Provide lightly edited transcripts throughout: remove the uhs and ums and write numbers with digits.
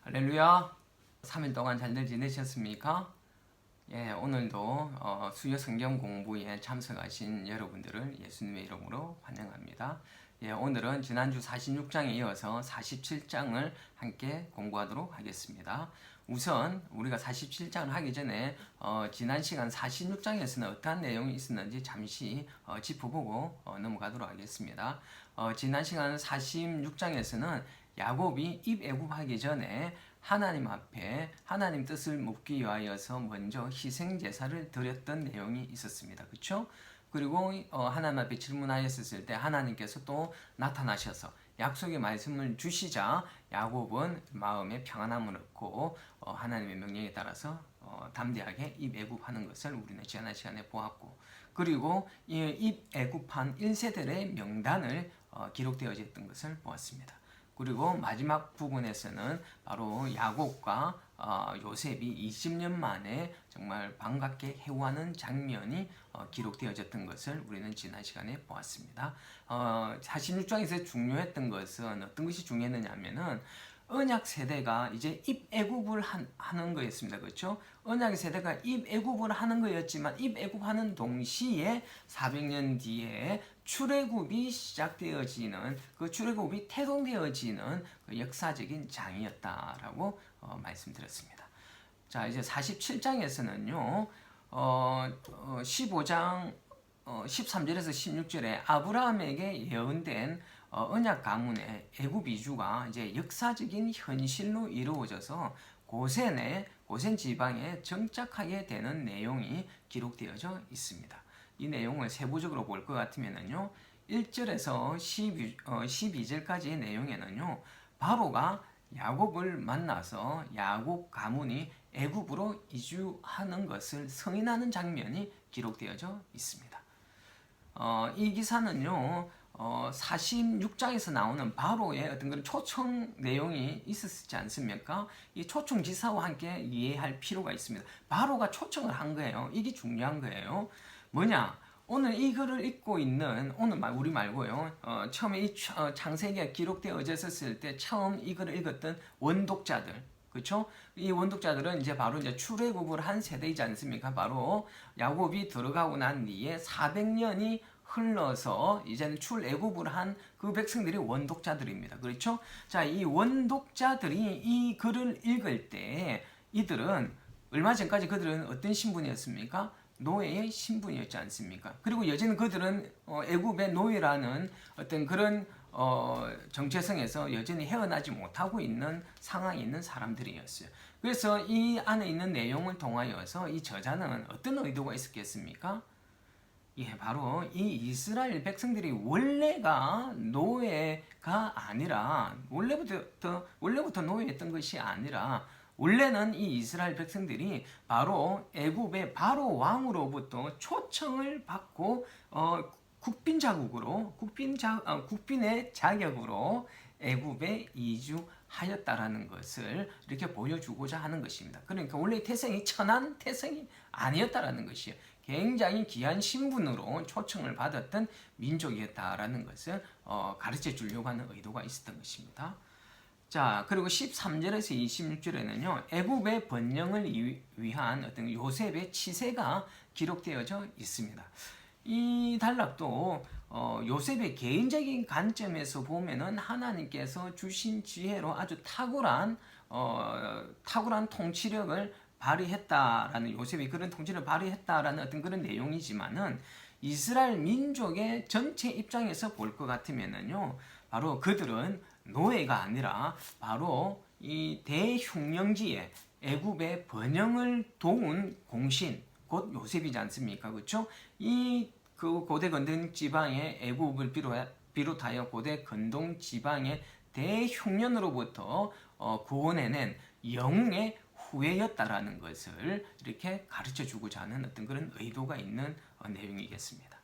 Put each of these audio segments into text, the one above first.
할렐루야. 3일 동안 잘들 지내셨습니까? 예, 오늘도 수요 성경 공부에 참석하신 여러분들을 예수님의 이름으로 환영합니다. 예, 오늘은 지난주 46장에 이어서 47장을 함께 공부하도록 하겠습니다. 우선 우리가 47장을 하기 전에 지난 시간 46장에서는 어떠한 내용이 있었는지 잠시 짚어보고 넘어가도록 하겠습니다. 지난 시간 46장에서는 야곱이 입애굽하기 전에 하나님 앞에 하나님 뜻을 묻기 위하여서 먼저 희생 제사를 드렸던 내용이 있었습니다. 그렇죠? 그리고 하나님 앞에 질문하였을 때 하나님께서 또 나타나셔서 약속의 말씀을 주시자 야곱은 마음에 평안함을 얻고 하나님의 명령에 따라서 담대하게 입애굽하는 것을 우리는 지난 시간에 보았고, 그리고 이 입애굽한 1세들의 명단을 기록되어 있던 것을 보았습니다. 그리고 마지막 부분에서는 바로 야곱과 요셉이 20년 만에 정말 반갑게 회화하는 장면이 기록되어졌던 것을 우리는 지난 시간에 보았습니다. 46장에서 중요했던 것은 어떤 것이 중요했느냐 하면은 언약 세대가 이제 입애굽을 하는 거였습니다. 그렇죠? 언약 세대가 입애굽을 하는 거였지만 입애굽하는 동시에 400년 뒤에 출애굽이 시작되어지는, 그 출애굽이 태동되어지는 그 역사적인 장이었다라고 말씀드렸습니다. 자, 이제 47장에서는요. 15장 13절에서 16절에 아브라함에게 예언된 언약 가문의 애굽 이주가 이제 역사적인 현실로 이루어져서 고센 지방에 정착하게 되는 내용이 기록되어져 있습니다. 이 내용을 세부적으로 볼 것 같으면요, 1절에서 12절까지의 내용에는요, 바로가 야곱을 만나서 야곱 가문이 애굽으로 이주하는 것을 승인하는 장면이 기록되어져 있습니다. 이 기사는요, 46장에서 나오는 바로의 어떤 그런 초청 내용이 있었지 않습니까? 이 초청 기사와 함께 이해할 필요가 있습니다. 바로가 초청을 한 거예요. 이게 중요한 거예요. 뭐냐? 오늘 이 글을 읽고 있는, 우리 말고요, 처음에 이 창세기가 기록되어졌을 때 처음 이 글을 읽었던 원독자들, 그렇죠? 이 원독자들은 이제 바로 이제 출애굽을 한 세대이지 않습니까? 바로 야곱이 들어가고 난 뒤에 400년이 흘러서 이제는 출애굽을 한 그 백성들이 원독자들입니다. 그렇죠? 자, 이 원독자들이 이 글을 읽을 때 이들은 얼마 전까지 그들은 어떤 신분이었습니까? 노예의 신분이었지 않습니까? 그리고 여전히 그들은 애굽의 노예라는 어떤 그런 정체성에서 여전히 헤어나지 못하고 있는 상황에 있는 사람들이었어요. 그래서 이 안에 있는 내용을 통하여서 이 저자는 어떤 의도가 있었겠습니까? 예, 바로 이 이스라엘 백성들이 원래가 노예가 아니라, 원래부터 노예였던 것이 아니라, 원래는 이 이스라엘 백성들이 바로 애굽의 바로 왕으로부터 초청을 받고 국빈의 자격으로 애굽에 이주하였다라는 것을 이렇게 보여주고자 하는 것입니다. 그러니까 원래 태생이 천한 태생이 아니었다라는 것이에요. 굉장히 귀한 신분으로 초청을 받았던 민족이었다라는 것을 가르쳐 주려고 하는 의도가 있었던 것입니다. 자, 그리고 13절에서 26절에는요, 애굽의 번영을 위한 어떤 요셉의 치세가 기록되어져 있습니다. 이 단락도 요셉의 개인적인 관점에서 보면은 하나님께서 주신 지혜로 아주 탁월한 통치력을 발휘했다라는, 요셉이 그런 통치를 발휘했다라는 어떤 그런 내용이지만은, 이스라엘 민족의 전체 입장에서 볼 것 같으면은요, 바로 그들은 노예가 아니라 바로 이 대흉령지에 애굽의 번영을 도운 공신, 곧 요셉이지 않습니까? 그렇죠? 그 고대 건동 지방의 애굽을 비롯하여 고대 건동 지방의 대흉년으로부터 구원해낸 영웅의 후예였다라는 것을 이렇게 가르쳐 주고자 하는 어떤 그런 의도가 있는 내용이겠습니다.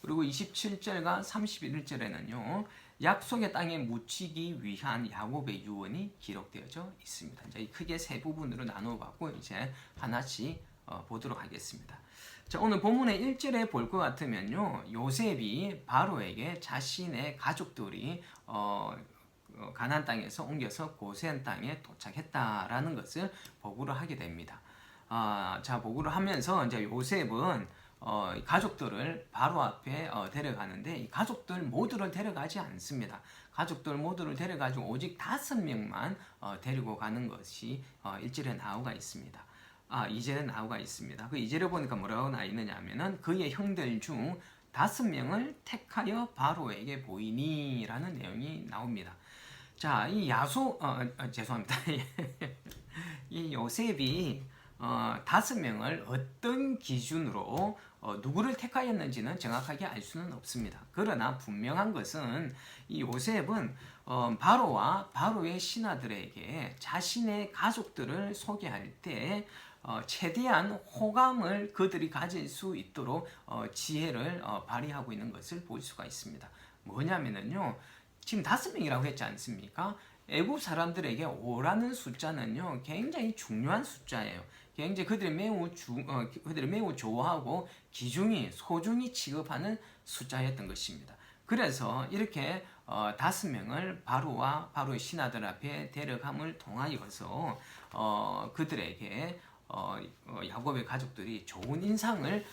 그리고 27절과 31절에는요, 약속의 땅에 묻히기 위한 야곱의 유언이 기록되어져 있습니다. 이제 크게 세 부분으로 나누어 봤고, 이제 하나씩 보도록 하겠습니다. 자, 오늘 본문의 1절에 볼 것 같으면요, 요셉이 바로에게 자신의 가족들이 가나안 땅에서 옮겨서 고센 땅에 도착했다라는 것을 보고를 하게 됩니다. 자, 보고를 하면서 이제 요셉은 가족들을 바로 앞에 데려가는데 이 가족들 모두를 데려가지 않습니다. 가족들 모두를 데려가지고 오직 5명만 데리고 가는 것이 1절에 나오가 있습니다. 2절에 나오가 있습니다. 그 2절에 보니까 뭐라고 나와 있느냐 하면은 그의 형들 중 5명을 택하여 바로에게 보이니 라는 내용이 나옵니다. 자, 이 죄송합니다. 이 요셉이 5명을 어떤 기준으로 누구를 택하였는지는 정확하게 알 수는 없습니다. 그러나 분명한 것은 이 요셉은 바로와 바로의 신하들에게 자신의 가족들을 소개할 때 최대한 호감을 그들이 가질 수 있도록 지혜를 발휘하고 있는 것을 볼 수가 있습니다. 뭐냐면요, 지금 5명이라고 했지 않습니까? 애국 사람들에게 5라는 숫자는요 굉장히 중요한 숫자예요. 굉장히 그들이 매우 좋아하고 소중히 취급하는 숫자였던 것입니다. 그래서 이렇게 5명을 바로와 바로의 신하들 앞에 데려감을 통하여서 그들에게 야곱의 가족들이 좋은 인상을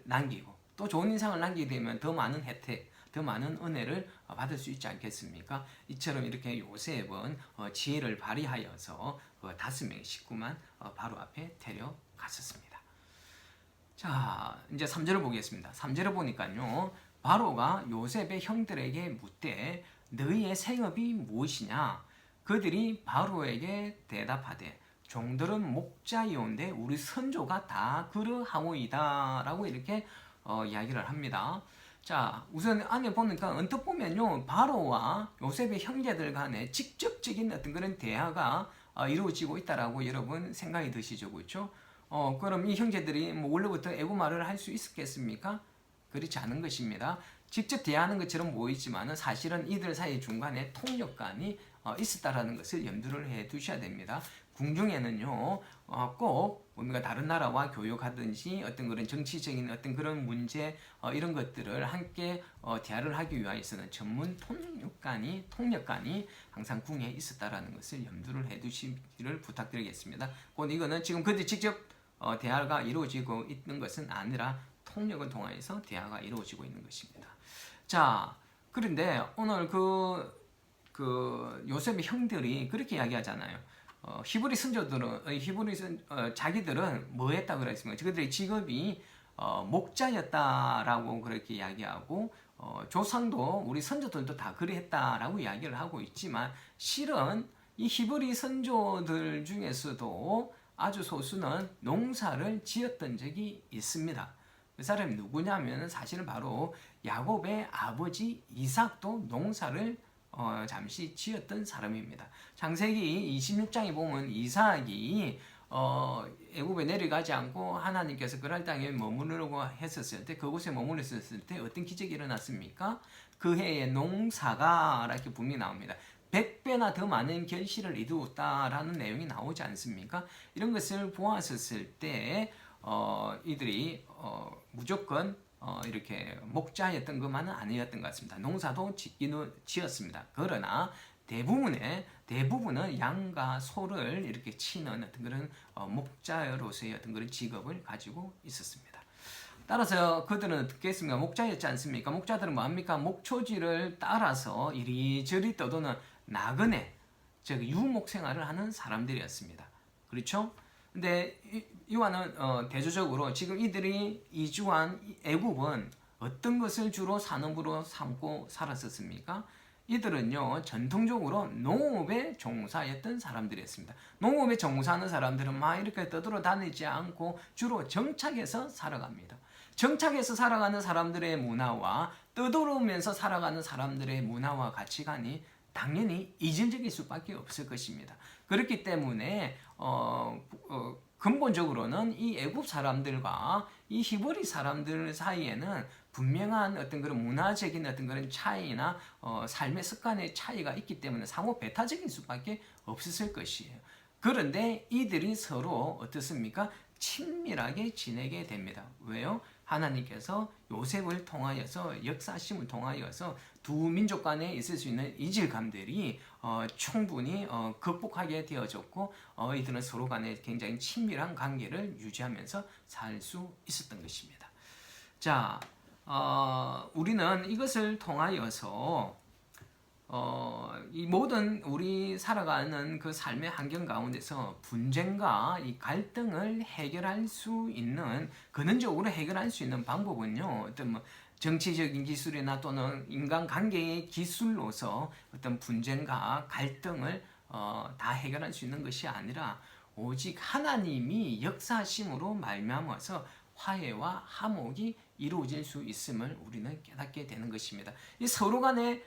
남기고, 또 좋은 인상을 남기게 되면 더 많은 혜택, 더 많은 은혜를 받을 수 있지 않겠습니까? 이처럼 이렇게 요셉은 지혜를 발휘하여서 5명의 식구만 바로 앞에 데려갔었습니다. 자, 이제 3절을 보겠습니다. 3절을 보니까요, 바로가 요셉의 형들에게 묻되 너희의 생업이 무엇이냐? 그들이 바로에게 대답하되 종들은 목자이온데 우리 선조가 다 그러하오이다 라고 이렇게 이야기를 합니다. 자, 우선 안에 보니까 언뜻 보면요, 바로와 요셉의 형제들 간에 직접적인 어떤 그런 대화가 이루어지고 있다라고 여러분 생각이 드시죠, 그렇죠? 그럼 이 형제들이 뭐 원래부터 애국말을 할 수 있었겠습니까? 그렇지 않은 것입니다. 직접 대화하는 것처럼 보이지만 사실은 이들 사이 중간에 통역관이 있었다라는 것을 염두를 해 두셔야 됩니다. 궁중에는요, 꼭 우리가 다른 나라와 교역하든지 어떤 그런 정치적인 어떤 그런 문제 이런 것들을 함께 대화를 하기 위해서는 전문 통역관이 항상 궁에 있었다라는 것을 염두를 해 두시기를 부탁드리겠습니다. 곧 이거는 지금 그들 직접 대화가 이루어지고 있는 것은 아니라 통역을 통해서 대화가 이루어지고 있는 것입니다. 자, 그런데 오늘 요셉의 형들이 그렇게 이야기하잖아요. 히브리 선조들은 자기들은 뭐 했다 그랬습니까? 그들의 직업이 목자였다라고 그렇게 이야기하고 조상도 우리 선조들도 다 그랬다라고 이야기를 하고 있지만 실은 이 히브리 선조들 중에서도 아주 소수는 농사를 지었던 적이 있습니다. 그 사람이 누구냐면 사실은 바로 야곱의 아버지 이삭도 농사를 잠시 지었던 사람입니다. 창세기 26장에 보면 이삭이 애굽에 내려가지 않고 하나님께서 그랄 땅에 머무르려고 했었을 때, 그곳에 머무르셨을 때 어떤 기적이 일어났습니까? 그 해의 농사가 이렇게 분명히 나옵니다. 100배나 더 많은 결실을 이루었다라는 내용이 나오지 않습니까? 이런 것을 보았었을 때 이들이 무조건 이렇게 목자였던 것만은 아니었던 것 같습니다. 농사도 짓기는 지었습니다. 그러나 대부분은 양과 소를 이렇게 치는 어떤 그런 목자로서의 어떤 그런 직업을 가지고 있었습니다. 따라서 그들은 어떻게 했습니까? 목자였지 않습니까? 목자들은 뭐합니까? 목초지를 따라서 이리저리 떠도는 나그네, 즉 유목 생활을 하는 사람들이었습니다. 그렇죠? 근데 이와는 대조적으로 지금 이들이 이주한 애굽은 어떤 것을 주로 산업으로 삼고 살았었습니까? 이들은요 전통적으로 농업에 종사했던 사람들이었습니다. 농업에 종사하는 사람들은 막 이렇게 떠돌아다니지 않고 주로 정착해서 살아갑니다. 정착해서 살아가는 사람들의 문화와 떠돌아오면서 살아가는 사람들의 문화와 가치관이 당연히 이질적일 수밖에 없을 것입니다. 그렇기 때문에 근본적으로는 이 애굽 사람들과 이 히브리 사람들 사이에는 분명한 어떤 그런 문화적인 어떤 그런 차이나 삶의 습관의 차이가 있기 때문에 상호 배타적인 수밖에 없었을 것이에요. 그런데 이들이 서로 어떻습니까? 친밀하게 지내게 됩니다. 왜요? 하나님께서 요셉을 통하여서 역사심을 통하여서 두 민족 간에 있을 수 있는 이질감들이 충분히 극복하게 되어졌고 이들은 서로 간에 굉장히 친밀한 관계를 유지하면서 살 수 있었던 것입니다. 자, 우리는 이것을 통하여서 이 모든 우리 살아가는 그 삶의 환경 가운데서 분쟁과 이 갈등을 해결할 수 있는, 근원적으로 해결할 수 있는 방법은요, 어떤 뭐 정치적인 기술이나 또는 인간관계의 기술로서 어떤 분쟁과 갈등을 다 해결할 수 있는 것이 아니라 오직 하나님이 역사하심으로 말미암아서 화해와 화목이 이루어질 수 있음을 우리는 깨닫게 되는 것입니다. 이 서로 간에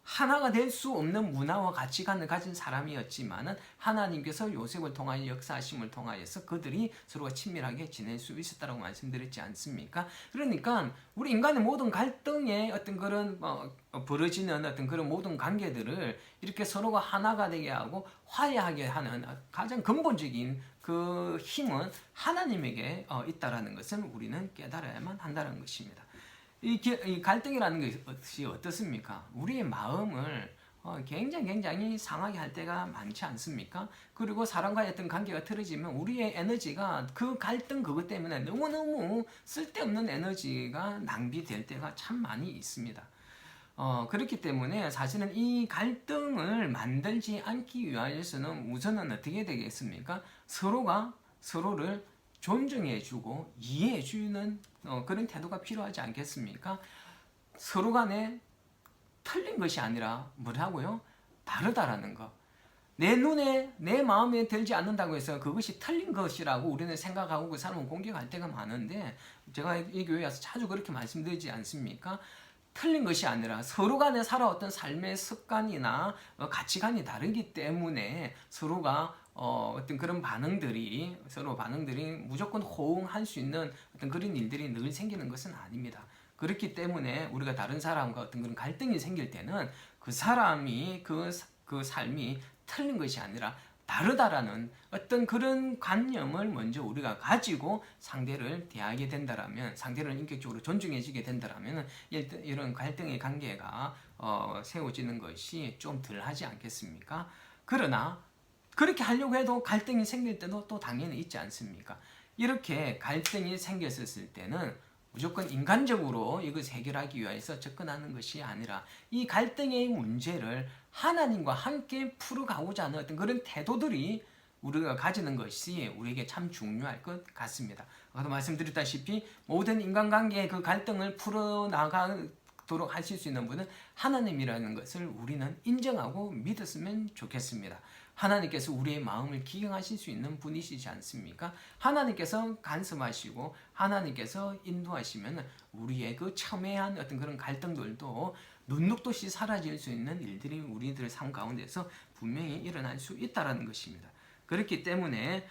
하나가 될 수 없는 문화와 가치관을 가진 사람이었지만은 하나님께서 요셉을 통하여 역사하심을 통하여서 그들이 서로가 친밀하게 지낼 수 있었다고 말씀드렸지 않습니까? 그러니까 우리 인간의 모든 갈등의 어떤 그런 벌어지는 어떤 그런 모든 관계들을 이렇게 서로가 하나가 되게 하고 화해하게 하는 가장 근본적인 그 힘은 하나님에게 있다라는 것을 우리는 깨달아야만 한다는 것입니다. 이 갈등이라는 것이 어떻습니까? 우리의 마음을 굉장히 상하게 할 때가 많지 않습니까? 그리고 사람과의 어떤 관계가 틀어지면 우리의 에너지가 그 갈등 그것 때문에 너무너무 쓸데없는 에너지가 낭비될 때가 참 많이 있습니다. 그렇기 때문에 사실은 이 갈등을 만들지 않기 위하여서는 우선은 어떻게 되겠습니까? 서로가 서로를 존중해주고 이해해주는 그런 태도가 필요하지 않겠습니까? 서로 간에 틀린 것이 아니라 뭐라고요? 다르다라는 거. 내 눈에 내 마음에 들지 않는다고 해서 그것이 틀린 것이라고 우리는 생각하고 그 사람을 공격할 때가 많은데 제가 이 교회에 와서 자주 그렇게 말씀드리지 않습니까? 틀린 것이 아니라 서로 간에 살아왔던 삶의 습관이나 가치관이 다르기 때문에 서로가 어떤 그런 서로 반응들이 무조건 호응할 수 있는 어떤 그런 일들이 늘 생기는 것은 아닙니다. 그렇기 때문에 우리가 다른 사람과 어떤 그런 갈등이 생길 때는 그 사람이 그 삶이 틀린 것이 아니라 다르다라는 어떤 그런 관념을 먼저 우리가 가지고 상대를 대하게 된다라면, 상대를 인격적으로 존중해주게 된다라면 이런 갈등의 관계가 세워지는 것이 좀 덜하지 않겠습니까? 그러나 그렇게 하려고 해도 갈등이 생길 때도 또 당연히 있지 않습니까? 이렇게 갈등이 생겼을 때는 무조건 인간적으로 이것을 해결하기 위해서 접근하는 것이 아니라 이 갈등의 문제를 하나님과 함께 풀어가고자 하는 어떤 그런 태도들이 우리가 가지는 것이 우리에게 참 중요할 것 같습니다. 아까도 말씀드렸다시피 모든 인간관계의 그 갈등을 풀어나가도록 하실 수 있는 분은 하나님이라는 것을 우리는 인정하고 믿었으면 좋겠습니다. 하나님께서 우리의 마음을 기경하실 수 있는 분이시지 않습니까? 하나님께서 간섭하시고 하나님께서 인도하시면 우리의 그 첨예한 어떤 그런 갈등들도 눈녹듯이 사라질 수 있는 일들이 우리들 삶 가운데서 분명히 일어날 수 있다는 것입니다. 그렇기 때문에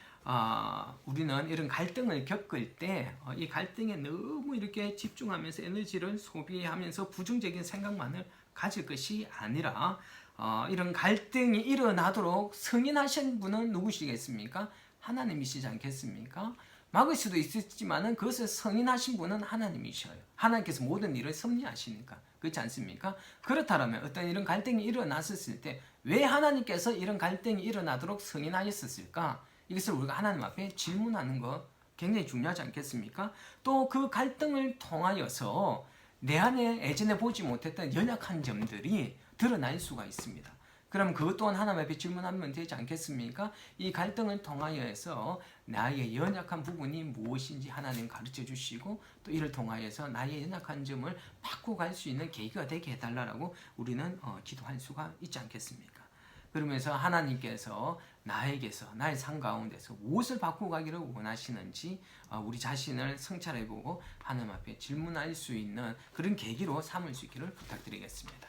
우리는 이런 갈등을 겪을 때 이 갈등에 너무 이렇게 집중하면서 에너지를 소비하면서 부정적인 생각만을 가질 것이 아니라 이런 갈등이 일어나도록 승인하신 분은 누구시겠습니까? 하나님이시지 않겠습니까? 막을 수도 있었지만은 그것을 승인하신 분은 하나님이셔요. 하나님께서 모든 일을 섭리하시니까. 그렇지 않습니까? 그렇다면 어떤 이런 갈등이 일어났을 때 왜 하나님께서 이런 갈등이 일어나도록 승인하셨을까? 이것을 우리가 하나님 앞에 질문하는 것 굉장히 중요하지 않겠습니까? 또 그 갈등을 통하여서 내 안에 예전에 보지 못했던 연약한 점들이 드러날 수가 있습니다. 그럼 그것 또한 하나님 앞에 질문하면 되지 않겠습니까? 이 갈등을 통하여서 나의 연약한 부분이 무엇인지 하나님 가르쳐 주시고 또 이를 통하여서 나의 연약한 점을 바꿔갈 수 있는 계기가 되게 해달라고 우리는 기도할 수가 있지 않겠습니까? 그러면서 하나님께서 나에게서 나의 삶 가운데서 무엇을 바꿔가기를 원하시는지 우리 자신을 성찰해보고 하나님 앞에 질문할 수 있는 그런 계기로 삼을 수 있기를 부탁드리겠습니다.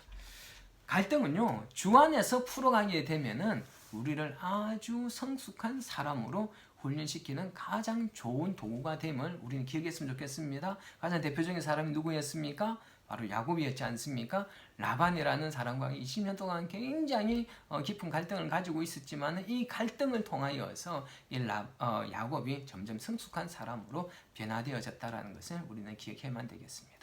갈등은요, 주 안에서 풀어가게 되면은 우리를 아주 성숙한 사람으로 훈련시키는 가장 좋은 도구가 됨을 우리는 기억했으면 좋겠습니다. 가장 대표적인 사람이 누구였습니까? 바로 야곱이었지 않습니까? 라반이라는 사람과 20년 동안 굉장히 깊은 갈등을 가지고 있었지만 이 갈등을 통하여서 야곱이 점점 성숙한 사람으로 변화되어졌다는 것을 우리는 기억해야만 되겠습니다.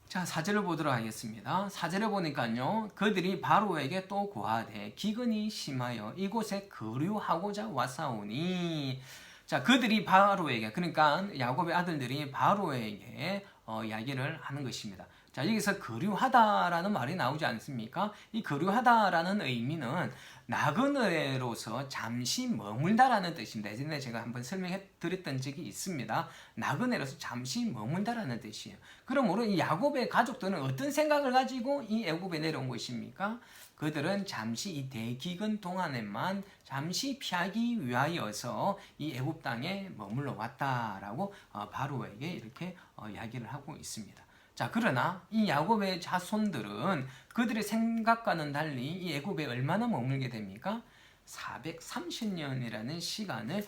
자, 4절을 보도록 하겠습니다. 4절에 보니까요, 그들이 바로에게 또 고하되 기근이 심하여 이곳에 거류하고자 왔사오니. 자, 그들이 바로에게, 그러니까 야곱의 아들들이 바로에게 이야기를 하는 것입니다. 자, 여기서 거류하다라는 말이 나오지 않습니까? 이 거류하다라는 의미는 나그네로서 잠시 머물다라는 뜻입니다. 예전에 제가 한번 설명해 드렸던 적이 있습니다. 나그네로서 잠시 머물다라는 뜻이에요. 그러므로 이 야곱의 가족들은 어떤 생각을 가지고 이 애굽에 내려온 것입니까? 그들은 잠시 이 대기근 동안에만 잠시 피하기 위하여서 이 애굽 땅에 머물러 왔다라고 바로에게 이렇게 이야기를 하고 있습니다. 자, 그러나 이 야곱의 자손들은 그들의 생각과는 달리 이 애굽에 얼마나 머물게 됩니까? 430년이라는 시간을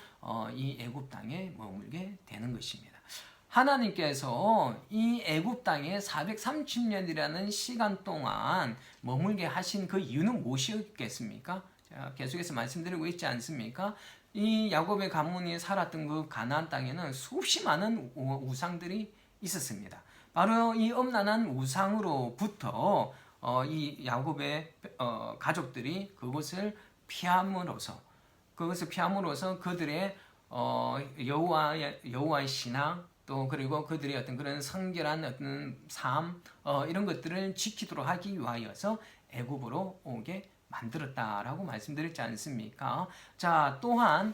이 애굽 땅에 머물게 되는 것입니다. 하나님께서 이 애굽 땅에 430년이라는 시간 동안 머물게 하신 그 이유는 무엇이었겠습니까? 제가 계속해서 말씀드리고 있지 않습니까? 이 야곱의 가문이 살았던 그 가나안 땅에는 수없이 많은 우상들이 있었습니다. 바로 이 엄란한 우상으로부터 이 야곱의 가족들이 그것을 피함으로써 그들의 여호와의 신앙, 또 그리고 그들의 어떤 그런 성결한 어떤 삶 이런 것들을 지키도록 하기 위하여서 애굽으로 오게 만들었다라고 말씀드렸지 않습니까? 자, 또한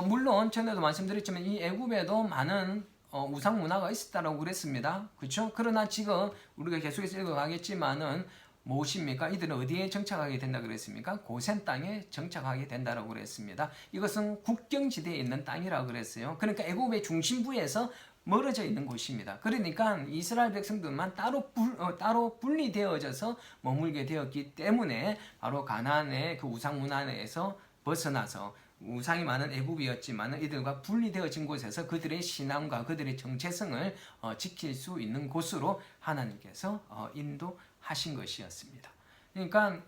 물론 전에도 말씀드렸지만 이 애굽에도 많은 우상 문화가 있었다라고 그랬습니다. 그렇죠? 그러나 지금 우리가 계속해서 읽어가겠지만은 무엇입니까? 이들은 어디에 정착하게 된다 그랬습니까? 고센 땅에 정착하게 된다라고 그랬습니다. 이것은 국경지대에 있는 땅이라고 그랬어요. 그러니까 애굽의 중심부에서 멀어져 있는 곳입니다. 그러니까 이스라엘 백성들만 따로 분리되어져서 머물게 되었기 때문에 바로 가나안의 그 우상 문화에서 벗어나서 우상이 많은 애굽이었지만 이들과 분리되어진 곳에서 그들의 신앙과 그들의 정체성을 지킬 수 있는 곳으로 하나님께서 인도하신 것이었습니다. 그러니까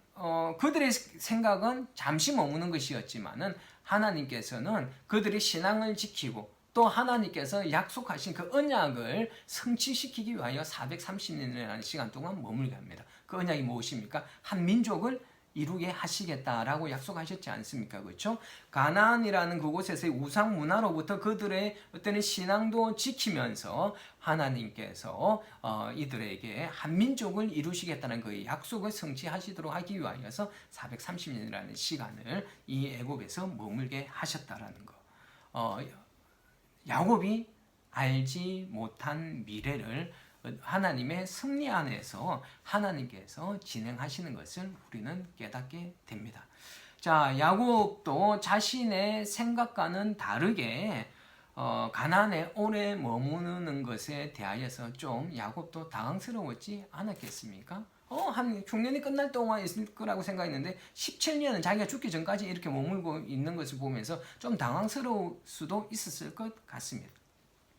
그들의 생각은 잠시 머무는 것이었지만은 하나님께서는 그들의 신앙을 지키고 또 하나님께서 약속하신 그 언약을 성취시키기 위하여 430년이라는 시간 동안 머물게 합니다. 그 언약이 무엇입니까? 한 민족을 이루게 하시겠다라고 약속하셨지 않습니까? 그렇죠? 가나안이라는 그곳에서의 우상 문화로부터 그들의 어떤 신앙도 지키면서 하나님께서 이들에게 한 민족을 이루시겠다는 그 약속을 성취하시도록 하기 위하여서 430년이라는 시간을 이 애굽에서 머물게 하셨다라는 거. 야곱이 알지 못한 미래를 하나님의 섭리 안에서 하나님께서 진행하시는 것을 우리는 깨닫게 됩니다. 자, 야곱도 자신의 생각과는 다르게 가나안에 오래 머무는 것에 대하여서 좀 야곱도 당황스러웠지 않았겠습니까? 한 흉년이 끝날 동안 있을 거라고 생각했는데 17년은 자기가 죽기 전까지 이렇게 머물고 있는 것을 보면서 좀 당황스러울 수도 있었을 것 같습니다.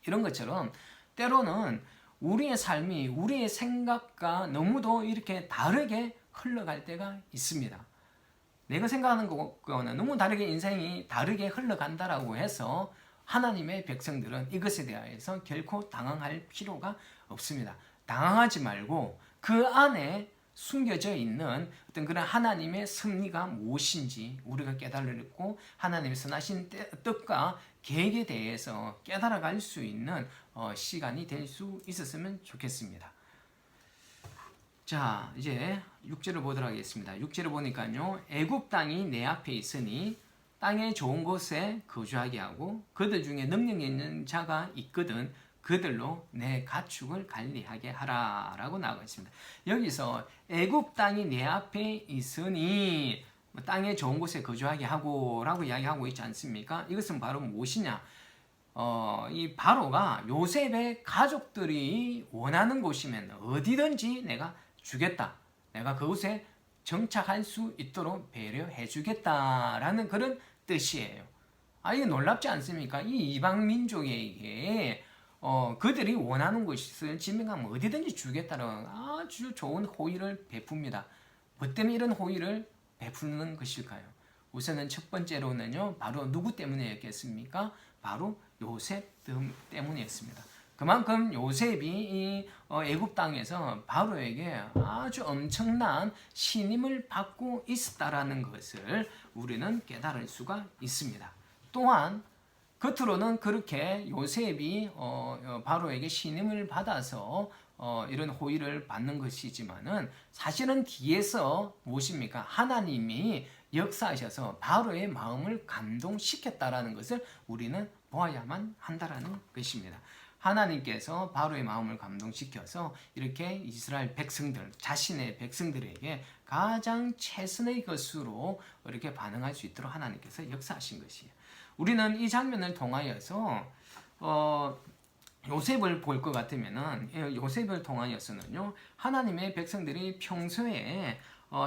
이런 것처럼 때로는 우리의 삶이 우리의 생각과 너무도 이렇게 다르게 흘러갈 때가 있습니다. 내가 생각하는 것과는 너무 다르게 인생이 다르게 흘러간다라고 해서 하나님의 백성들은 이것에 대해서 결코 당황할 필요가 없습니다. 당황하지 말고 그 안에 숨겨져 있는 어떤 그런 하나님의 섭리가 무엇인지 우리가 깨달고 하나님의 선하신 뜻과 계획에 대해서 깨달아갈 수 있는 시간이 될 수 있었으면 좋겠습니다. 자, 이제 6절을 보도록 하겠습니다. 6절을 보니까요, 애굽 땅이 내 앞에 있으니 땅의 좋은 곳에 거주하게 하고 그들 중에 능력 있는 자가 있거든 그들로 내 가축을 관리하게 하라 라고 나와 있습니다. 여기서 애굽 땅이 내 앞에 있으니 땅의 좋은 곳에 거주하게 하고 라고 이야기하고 있지 않습니까? 이것은 바로 무엇이냐? 이 바로가 요셉의 가족들이 원하는 곳이면 어디든지 내가 주겠다. 내가 그곳에 정착할 수 있도록 배려해 주겠다라는 그런 뜻이에요. 이게 놀랍지 않습니까? 이 이방 민족에게 그들이 원하는 것을 지명하면 어디든지 주겠다는 아주 좋은 호의를 베풉니다. 뭐 때문에 이런 호의를 베푸는 것일까요? 우선은 첫 번째로는요, 바로 누구 때문이었겠습니까? 바로 요셉 때문이었습니다. 그만큼 요셉이 이 애굽 땅에서 바로에게 아주 엄청난 신임을 받고 있었다라는 것을 우리는 깨달을 수가 있습니다. 또한 겉으로는 그렇게 요셉이 바로에게 신임을 받아서 이런 호의를 받는 것이지만은 사실은 뒤에서 무엇입니까? 하나님이 역사하셔서 바로의 마음을 감동시켰다라는 것을 우리는 보아야만 한다라는 것입니다. 하나님께서 바로의 마음을 감동시켜서 이렇게 이스라엘 백성들, 자신의 백성들에게 가장 최선의 것으로 이렇게 반응할 수 있도록 하나님께서 역사하신 것이에요. 우리는 이 장면을 통하여서 요셉을 볼 것 같으면은 요셉을 통하여서는요, 하나님의 백성들이 평소에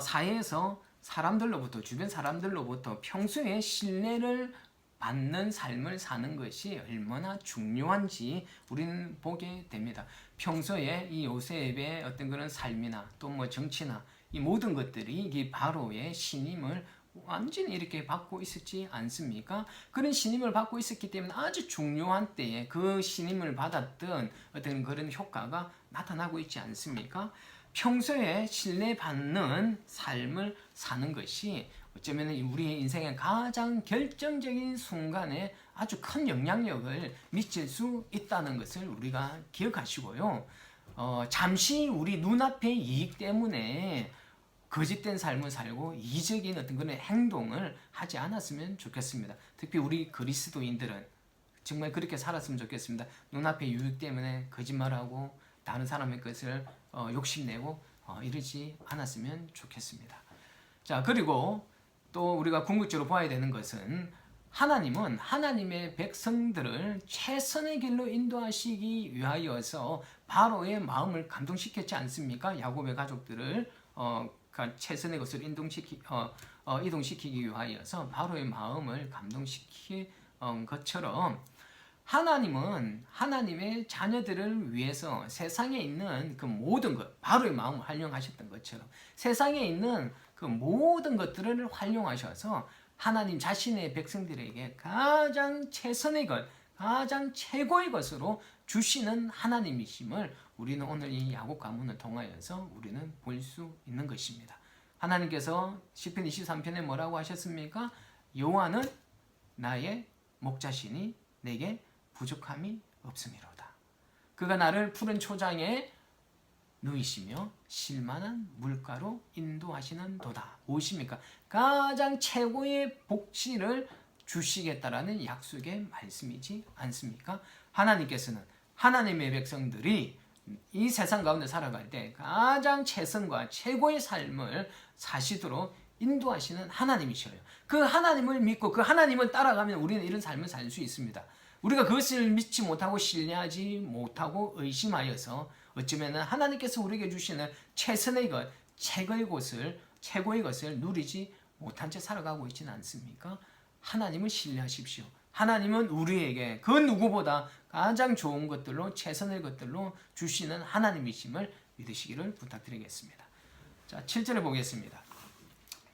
사회에서 사람들로부터, 주변 사람들로부터 평소에 신뢰를 받는 삶을 사는 것이 얼마나 중요한지 우리는 보게 됩니다. 평소에 이 요셉의 어떤 그런 삶이나 또 뭐 정치나 이 모든 것들이 이 바로의 신임을 완전히 이렇게 받고 있었지 않습니까? 그런 신임을 받고 있었기 때문에 아주 중요한 때에 그 신임을 받았던 어떤 그런 효과가 나타나고 있지 않습니까? 평소에 신뢰받는 삶을 사는 것이 어쩌면 우리의 인생의 가장 결정적인 순간에 아주 큰 영향력을 미칠 수 있다는 것을 우리가 기억하시고요. 잠시 우리 눈앞의 이익 때문에 거짓된 삶을 살고 이적인 어떤 그런 행동을 하지 않았으면 좋겠습니다. 특히 우리 그리스도인들은 정말 그렇게 살았으면 좋겠습니다. 눈앞의 유익 때문에 거짓말하고 다른 사람의 것을 욕심내고 이러지 않았으면 좋겠습니다. 자, 그리고 또 우리가 궁극적으로 봐야 되는 것은 하나님은 하나님의 백성들을 최선의 길로 인도하시기 위하여서 바로의 마음을 감동시켰지 않습니까? 야곱의 가족들을 최선의 것을 이동시키기 위하여서 바로의 마음을 감동시킨 것처럼 하나님은 하나님의 자녀들을 위해서 세상에 있는 그 모든 것, 바로의 마음을 활용하셨던 것처럼 세상에 있는 그 모든 것들을 활용하셔서 하나님 자신의 백성들에게 가장 최선의 것, 가장 최고의 것으로 주시는 하나님이심을 우리는 오늘 이 야곱 가문을 통하여서 우리는 볼 수 있는 것입니다. 하나님께서 시편 23편에 뭐라고 하셨습니까? 여호와는 나의 목자시니 내게 부족함이 없음이로다. 그가 나를 푸른 초장에 누이시며 실만한 물가로 인도하시는 도다. 무엇입니까? 가장 최고의 복지를 주시겠다라는 약속의 말씀이지 않습니까? 하나님께서는 하나님의 백성들이 이 세상 가운데 살아갈 때 가장 최선과 최고의 삶을 사시도록 인도하시는 하나님이셔요. 그 하나님을 믿고 그 하나님을 따라가면 우리는 이런 삶을 살 수 있습니다. 우리가 그것을 믿지 못하고 신뢰하지 못하고 의심하여서 어쩌면 하나님께서 우리에게 주시는 최선의 것, 최고의 것을 누리지 못한 채 살아가고 있지는 않습니까? 하나님을 신뢰하십시오. 하나님은 우리에게 그 누구보다 가장 좋은 것들로 최선의 것들로 주시는 하나님이심을 믿으시기를 부탁드리겠습니다. 자, 7절을 보겠습니다.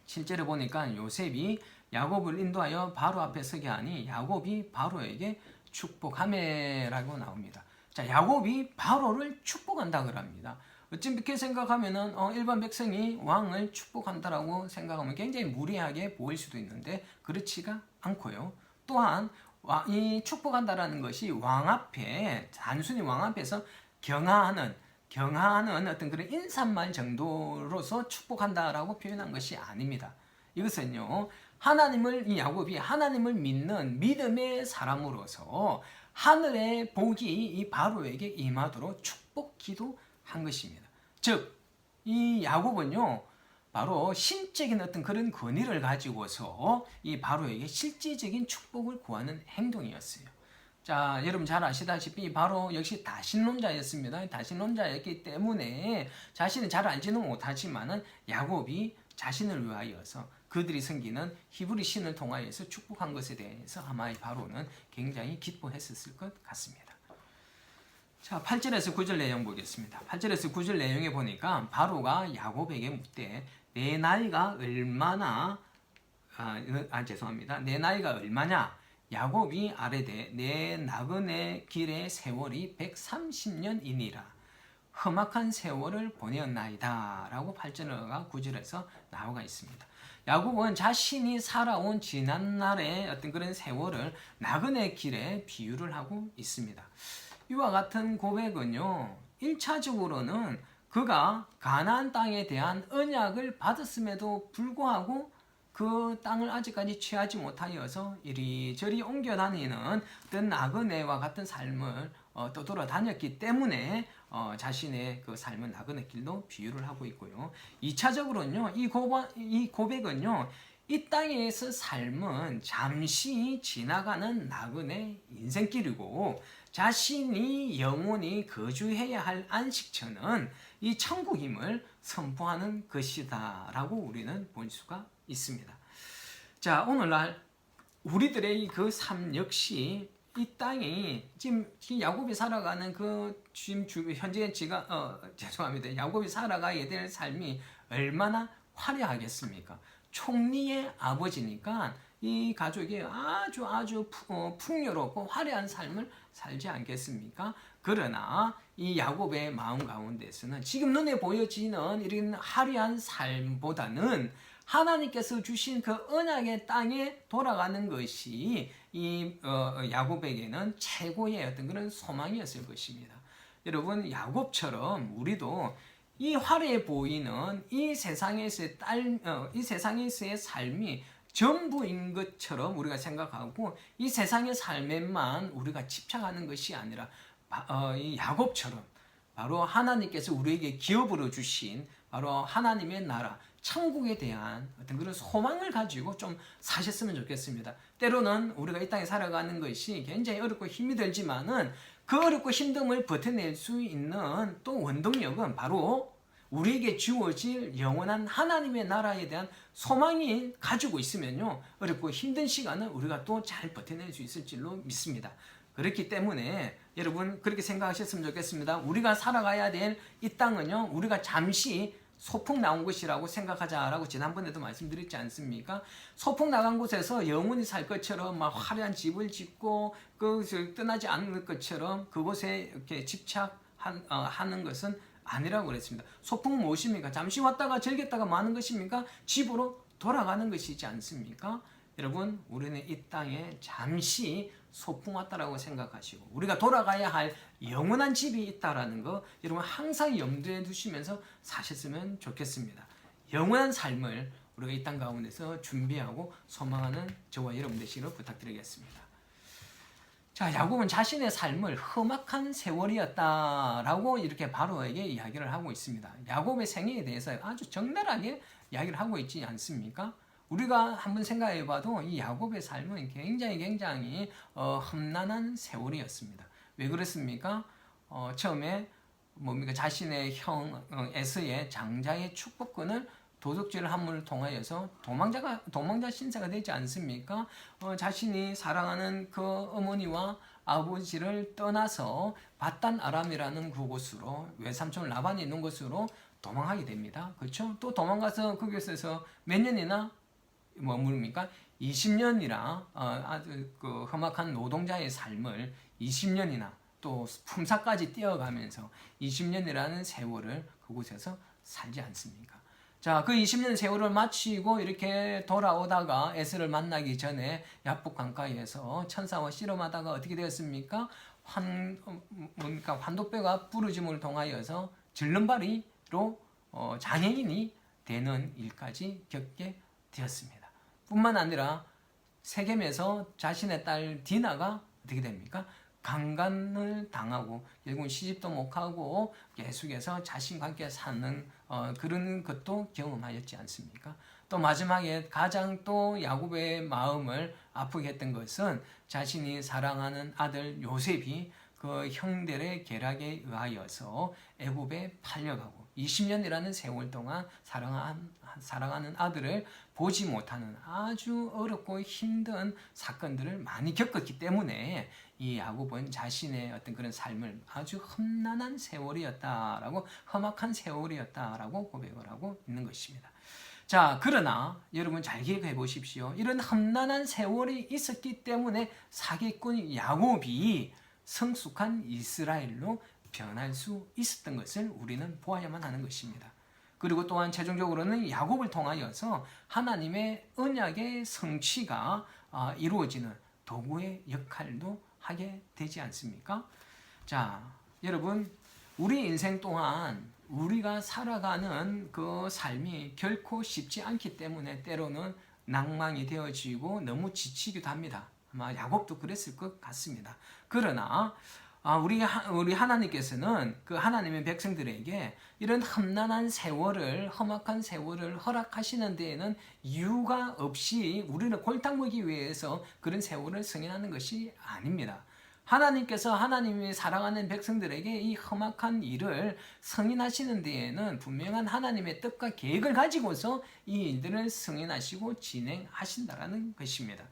7절을 보니까 요셉이 야곱을 인도하여 바로 앞에 서게 하니 야곱이 바로에게 축복하매라고 나옵니다. 자, 야곱이 바로를 축복한다 그럽니다. 어쩜 이렇게 생각하면은 일반 백성이 왕을 축복한다라고 생각하면 굉장히 무리하게 보일 수도 있는데 그렇지가 않고요. 또한 이 축복한다라는 것이 왕 앞에 단순히 왕 앞에서 경하하는 어떤 그런 인사말 정도로서 축복한다라고 표현한 것이 아닙니다. 이것은요, 이 야곱이 하나님을 믿는 믿음의 사람으로서 하늘의 복이 이 바로에게 임하도록 축복 기도한 것입니다. 즉, 이 야곱은요, 바로 신적인 어떤 그런 권위를 가지고서 이 바로에게 실질적인 축복을 구하는 행동이었어요. 자, 여러분 잘 아시다시피 바로 역시 다신론자였습니다. 다신론자였기 때문에 자신은 잘 알지는 못하지만은 야곱이 자신을 위하여서 그들이 섬기는 히브리 신을 통하여서 축복한 것에 대해서 아마 바로는 굉장히 기뻐했었을 것 같습니다. 자, 8절에서 9절 내용 보겠습니다. 8절에서 9절 내용에 보니까 바로가 야곱에게 묻되 내 나이가 얼마나 죄송합니다. 내 나이가 얼마냐? 야곱이 아뢰되 내 나그네 길의 세월이 130년이니라. 험악한 세월을 보내었나이다. 라고 8절과 9절에서 나오가 있습니다. 야곱은 자신이 살아온 지난날의 어떤 그런 세월을 나그네 길에 비유를 하고 있습니다. 이와 같은 고백은요, 1차적으로는 그가 가나안 땅에 대한 언약을 받았음에도 불구하고 그 땅을 아직까지 취하지 못하여서 이리저리 옮겨 다니는 어떤 나그네와 같은 삶을 떠돌아다녔기 때문에 자신의 그 삶은 나그네 길로 비유를 하고 있고요. 2차적으로는요, 이 고백은요, 이 땅에서 삶은 잠시 지나가는 나그네 인생길이고 자신이 영원히 거주해야 할 안식처는 이 천국임을 선포하는 것이다 라고 우리는 볼 수가 있습니다. 자, 오늘날 우리들의 그 삶 역시 이 땅이 지금 야곱이 살아가는 그 지금 현재 죄송합니다. 야곱이 살아가야 될 삶이 얼마나 화려하겠습니까? 총리의 아버지니까 이 가족이 아주 풍요롭고 화려한 삶을 살지 않겠습니까? 그러나 이 야곱의 마음 가운데서는 지금 눈에 보여지는 이런 화려한 삶보다는 하나님께서 주신 그 언약의 땅에 돌아가는 것이 이 야곱에게는 최고의 어떤 그런 소망이었을 것입니다. 여러분, 야곱처럼 우리도 이 화려해 보이는 이 세상에서의 삶이 전부인 것처럼 우리가 생각하고 이 세상의 삶에만 우리가 집착하는 것이 아니라 이 야곱처럼 바로 하나님께서 우리에게 기업으로 주신 바로 하나님의 나라 천국에 대한 어떤 그런 소망을 가지고 좀 사셨으면 좋겠습니다. 때로는 우리가 이 땅에 살아가는 것이 굉장히 어렵고 힘이 들지만은 그 어렵고 힘듦을 버텨낼 수 있는 또 원동력은 바로 우리에게 주어질 영원한 하나님의 나라에 대한 소망이 가지고 있으면요, 어렵고 힘든 시간을 우리가 또 잘 버텨낼 수 있을 줄로 믿습니다. 그렇기 때문에 여러분 그렇게 생각하셨으면 좋겠습니다. 우리가 살아가야 될 이 땅은요, 우리가 잠시 소풍 나온 곳이라고 생각하자라고 지난번에도 말씀드렸지 않습니까? 소풍 나간 곳에서 영원히 살 것처럼 막 화려한 집을 짓고 떠나지 않을 것처럼 그곳에 이렇게 집착하는 것은 아니라고 그랬습니다. 소풍 무엇입니까? 잠시 왔다가 즐겼다가 마는 것입니까? 집으로 돌아가는 것이지 않습니까? 여러분, 우리는 이 땅에 잠시 소풍 왔다라고 생각하시고 우리가 돌아가야 할 영원한 집이 있다라는 거 여러분 항상 염두에 두시면서 사셨으면 좋겠습니다. 영원한 삶을 우리가 이 땅 가운데서 준비하고 소망하는 저와 여러분 되시기를 부탁드리겠습니다. 자, 야곱은 자신의 삶을 험악한 세월이었다라고 이렇게 바로에게 이야기를 하고 있습니다. 야곱의 생애에 대해서 아주 적나라하게 이야기를 하고 있지 않습니까? 우리가 한번 생각해 봐도 이 야곱의 삶은 굉장히 험난한 세월이었습니다. 왜 그렇습니까? 처음에 자신의 형 에서의 장자의 축복권을 도둑질 함을 통하여서 도망자 신세가 되지 않습니까? 자신이 사랑하는 그 어머니와 아버지를 떠나서 바단 아람이라는 그곳으로 외삼촌 라반이 있는 곳으로 도망하게 됩니다. 그렇죠? 또 도망가서 거기서 몇 년이나 머무릅니까? 20년이나 아주 그 험악한 노동자의 삶을 20년이나 또 품삯까지 떼어가면서 20년이라는 세월을 그곳에서 살지 않습니까? 자, 그 20년 세월을 마치고 이렇게 돌아오다가 에스를 만나기 전에 야복 강가에서 천사와 씨름하다가 어떻게 되었습니까? 환도뼈가 부러짐을 통하여서 절름발이로 장애인이 되는 일까지 겪게 되었습니다. 뿐만 아니라 세겜에서 자신의 딸 디나가 어떻게 됩니까? 강간을 당하고 결국은 시집도 못하고 계속해서 자신과 함께 사는 그런 것도 경험하였지 않습니까? 또 마지막에 가장 또 야곱의 마음을 아프게 했던 것은 자신이 사랑하는 아들 요셉이 그 형들의 계략에 의하여서 애굽에 팔려가고 20년이라는 세월 동안 사랑하는 아들을 보지 못하는 아주 어렵고 힘든 사건들을 많이 겪었기 때문에 이 야곱은 자신의 어떤 그런 삶을 아주 험난한 세월이었다라고, 험악한 세월이었다라고 고백을 하고 있는 것입니다. 자, 그러나 여러분 잘 기억해 보십시오. 이런 험난한 세월이 있었기 때문에 사기꾼 야곱이 성숙한 이스라엘로 변할 수 있었던 것을 우리는 보아야만 하는 것입니다. 그리고 또한 최종적으로는 야곱을 통하여서 하나님의 언약의 성취가 이루어지는 도구의 역할도 하게 되지 않습니까? 자, 여러분, 우리 인생 동안 우리가 살아가는 그 삶이 결코 쉽지 않기 때문에 때로는 낭망이 되어지고 너무 지치기도 합니다. 아마 야곱도 그랬을 것 같습니다. 그러나 우리 하나님께서는 그 하나님의 백성들에게 이런 험난한 세월을, 험악한 세월을 허락하시는 데에는 이유가 없이 우리를 골탕 먹이기 위해서 그런 세월을 승인하는 것이 아닙니다. 하나님께서 하나님이 사랑하는 백성들에게 이 험악한 일을 승인하시는 데에는 분명한 하나님의 뜻과 계획을 가지고서 이 일들을 승인하시고 진행하신다라는 것입니다.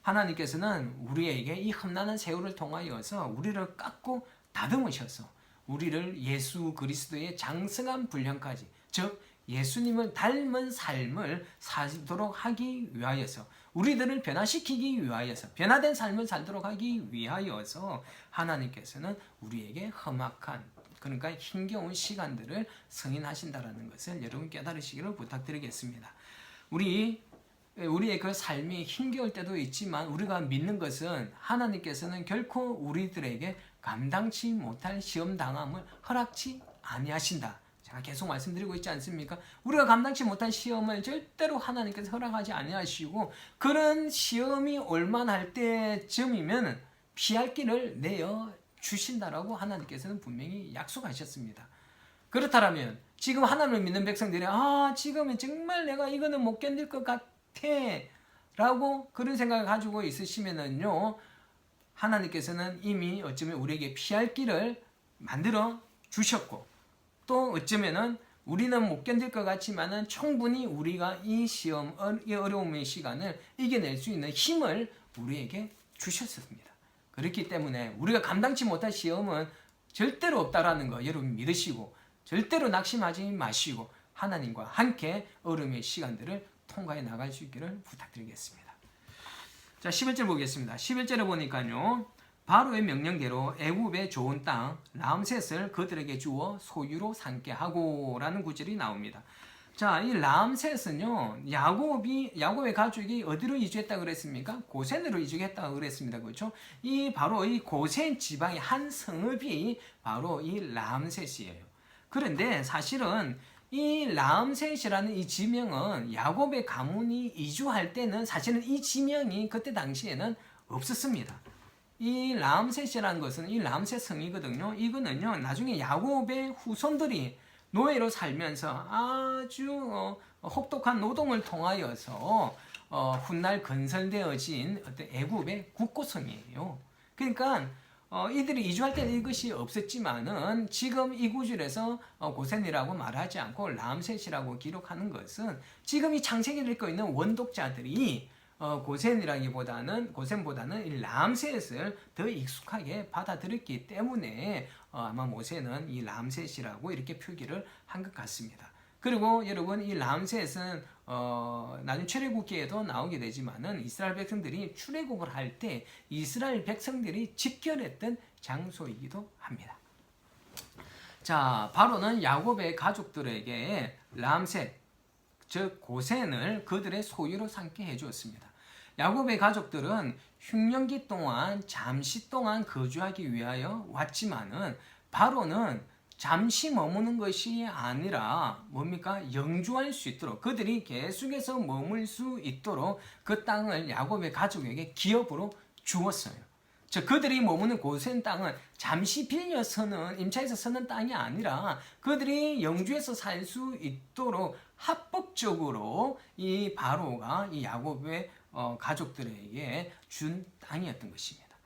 하나님께서는 우리에게 이 험난한 세월을 통하여서 우리를 깎고 다듬으셔서 우리를 예수 그리스도의 장성한 분량까지, 즉 예수님을 닮은 삶을 살도록 하기 위하여서, 우리들을 변화시키기 위하여서, 변화된 삶을 살도록 하기 위하여서 하나님께서는 우리에게 험악한, 그러니까 힘겨운 시간들을 승인하신다라는 것을 여러분 깨달으시기를 부탁드리겠습니다. 우리의 그 삶이 힘겨울 때도 있지만 우리가 믿는 것은 하나님께서는 결코 우리들에게 감당치 못할 시험당함을 허락치 아니하신다. 제가 계속 말씀드리고 있지 않습니까? 우리가 감당치 못한 시험을 절대로 하나님께서 허락하지 아니하시고, 그런 시험이 올만할 때쯤이면 피할 길을 내어 주신다라고 하나님께서는 분명히 약속하셨습니다. 그렇다면 지금 하나님을 믿는 백성들이 지금은 정말 내가 이거는 못 견딜 것 같아 라고 그런 생각을 가지고 있으시면은요, 하나님께서는 이미 어쩌면 우리에게 피할 길을 만들어 주셨고, 또 어쩌면은 우리는 못 견딜 것 같지만은 충분히 우리가 이 시험, 이 어려움의 시간을 이겨낼 수 있는 힘을 우리에게 주셨습니다. 그렇기 때문에 우리가 감당치 못할 시험은 절대로 없다라는 거 여러분 믿으시고, 절대로 낙심하지 마시고 하나님과 함께 어려움의 시간들을 통과해 나갈 수 있기를 부탁드리겠습니다. 자, 11절 보겠습니다. 11절에 보니까요, 바로의 명령대로 애굽의 좋은 땅 람셋을 그들에게 주어 소유로 삼게 하고 라는 구절이 나옵니다. 자, 이 람셋은요, 야곱의 가족이 어디로 이주했다고 그랬습니까? 고센으로 이주했다고 그랬습니다. 그렇죠? 바로 이 고센 지방의 한 성읍이 바로 이 람셋이에요. 그런데 사실은 이 람셋이라는 이 지명은 야곱의 가문이 이주할 때는 사실은 이 지명이 그때 당시에는 없었습니다. 이 람셋이라는 것은 이 람셋 성이거든요. 이거는요, 나중에 야곱의 후손들이 노예로 살면서 아주 혹독한 노동을 통하여서 훗날 건설되어진 어떤 애굽의 국고성이에요. 그러니까 이들이 이주할 때는 이것이 없었지만은 지금 이 구절에서 고센이라고 말하지 않고 람셋이라고 기록하는 것은 지금 이 창세기를 읽고 있는 원독자들이 고센보다는 이 람셋을 더 익숙하게 받아들였기 때문에 아마 모세는 이 람셋이라고 이렇게 표기를 한 것 같습니다. 그리고 여러분, 이 람셋은 나중 출애굽기에도 나오게 되지만은 이스라엘 백성들이 출애굽을 할 때 이스라엘 백성들이 집결했던 장소이기도 합니다. 자, 바로는 야곱의 가족들에게 람셋, 즉 고센을 그들의 소유로 삼게 해주었습니다. 야곱의 가족들은 흉년기 동안 잠시 동안 거주하기 위하여 왔지만은 바로는 잠시 머무는 것이 아니라 뭡니까? 영주할 수 있도록, 그들이 계속해서 머물 수 있도록 그 땅을 야곱의 가족에게 기업으로 주었어요. 즉 그들이 머무는 고센 땅은 잠시 빌려서는, 임차해서 쓰는 땅이 아니라 그들이 영주해서 살 수 있도록 합법적으로 이 바로가 이 야곱의 가족들에게 준 땅이었던 것입니다.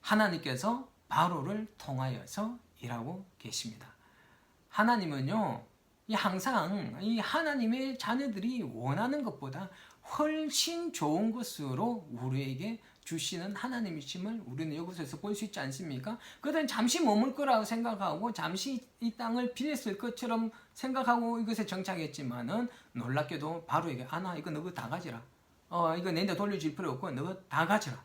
하나님께서 바로를 통하여서 일하고 계십니다. 하나님은요, 항상 이 하나님의 자녀들이 원하는 것보다 훨씬 좋은 것으로 우리에게 주시는 하나님이심을 우리는 이곳에서 볼 수 있지 않습니까? 그들은 잠시 머물 거라고 생각하고 잠시 이 땅을 빌렸을 것처럼 생각하고 이것에 정착했지만은 놀랍게도 바로에게 아나 이거 너가 다 가지라. 이거 내한테 돌려줄 필요 없고 너가 다 가지라.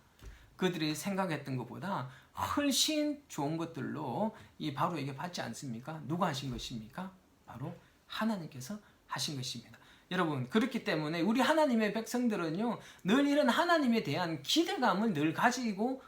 그들이 생각했던 것보다 훨씬 좋은 것들로 이 바로에게 받지 않습니까? 누가 하신 것입니까? 바로 하나님께서 하신 것입니다. 여러분, 그렇기 때문에 우리 하나님의 백성들은요, 늘 이런 하나님에 대한 기대감을 늘 가지고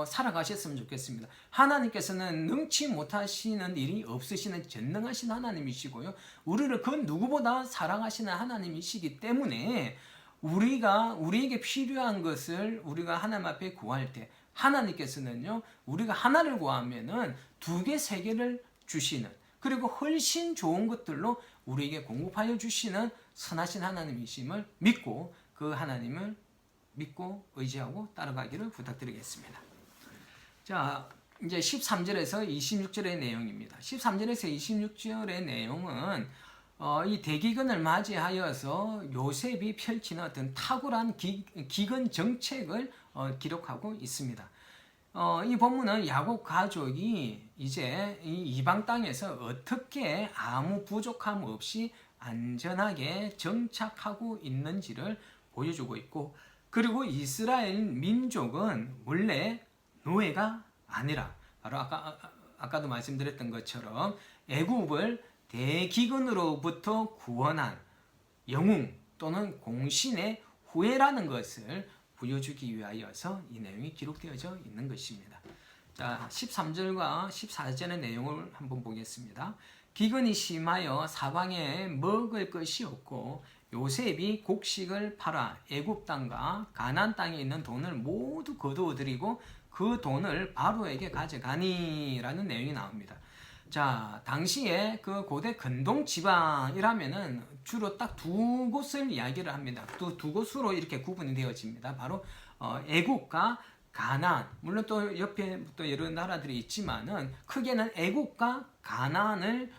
살아가셨으면 좋겠습니다. 하나님께서는 능치 못하시는 일이 없으시는 전능하신 하나님이시고요, 우리를 그 누구보다 사랑하시는 하나님이시기 때문에 우리에게 필요한 것을 우리가 하나님 앞에 구할 때 하나님께서는요, 우리가 하나를 구하면은 2개, 3개를 주시는, 그리고 훨씬 좋은 것들로 우리에게 공급하여 주시는 선하신 하나님이심을 믿고 그 하나님을 믿고 의지하고 따라가기를 부탁드리겠습니다. 자, 이제 13절에서 26절의 내용입니다. 13절에서 26절의 내용은 이 대기근을 맞이하여서 요셉이 펼치는 어떤 탁월한 기근 정책을 기록하고 있습니다. 이 본문은 야곱 가족이 이제 이 이방 땅에서 어떻게 아무 부족함 없이 안전하게 정착하고 있는지를 보여주고 있고, 그리고 이스라엘 민족은 원래 노예가 아니라 바로 아까도 말씀드렸던 것처럼 애굽을 대기근으로부터 구원한 영웅 또는 공신의 후예라는 것을 보여주기 위하여서 이 내용이 기록되어져 있는 것입니다. 자, 13절과 14절의 내용을 한번 보겠습니다. 기근이 심하여 사방에 먹을 것이 없고 요셉이 곡식을 팔아 애굽 땅과 가나안 땅에 있는 돈을 모두 거두어들이고 그 돈을 바로에게 가져가니라는 내용이 나옵니다. 자, 당시에 그 고대 근동 지방이라면은 주로 딱 2곳을 이야기를 합니다. 또 2곳으로 이렇게 구분이 되어집니다. 바로 애국과 가나안. 물론 또 옆에 또 여러 나라들이 있지만은 크게는 애국과 가나안을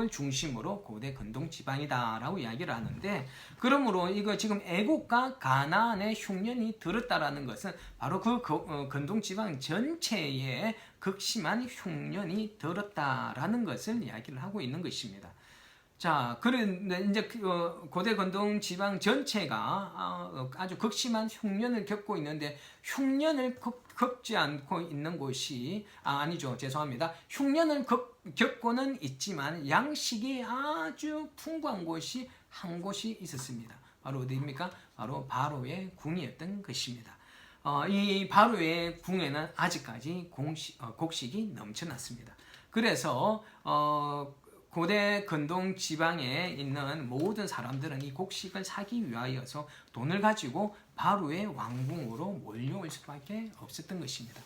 중심으로 고대 근동 지방이다라고 이야기를 하는데, 그러므로 이거 지금 애국과 가나안의 흉년이 들었다라는 것은 바로 그 근동 지방 전체에 극심한 흉년이 들었다라는 것을 이야기를 하고 있는 것입니다. 자, 그런데 이제 고대 근동 지방 전체가 아주 극심한 흉년을 겪고 있는데, 흉년을 겪지 않고 있는 곳이 아니죠, 죄송합니다. 흉년을 겪고는 있지만 양식이 아주 풍부한 곳이 한 곳이 있었습니다. 바로 어디입니까? 바로 바로의 궁이었던 것입니다. 이 바로의 궁에는 아직까지 곡식이 넘쳐났습니다. 그래서 고대 근동 지방에 있는 모든 사람들은 이 곡식을 사기 위하여서 돈을 가지고 바로의 왕궁으로 몰려올 수밖에 없었던 것입니다.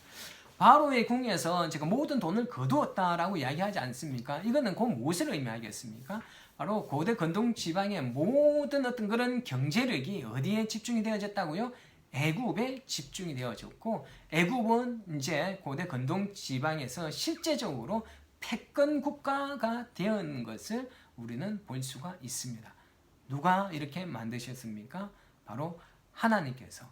바로의 궁에서 제가 모든 돈을 거두었다라고 이야기하지 않습니까? 이거는 곧 무엇을 의미하겠습니까? 바로 고대 근동 지방의 모든 어떤 그런 경제력이 어디에 집중이 되어졌다고요? 애굽에 집중이 되어졌고, 애굽은 이제 고대 근동 지방에서 실제적으로 패권 국가가 되는 것을 우리는 볼 수가 있습니다. 누가 이렇게 만드셨습니까? 바로 하나님께서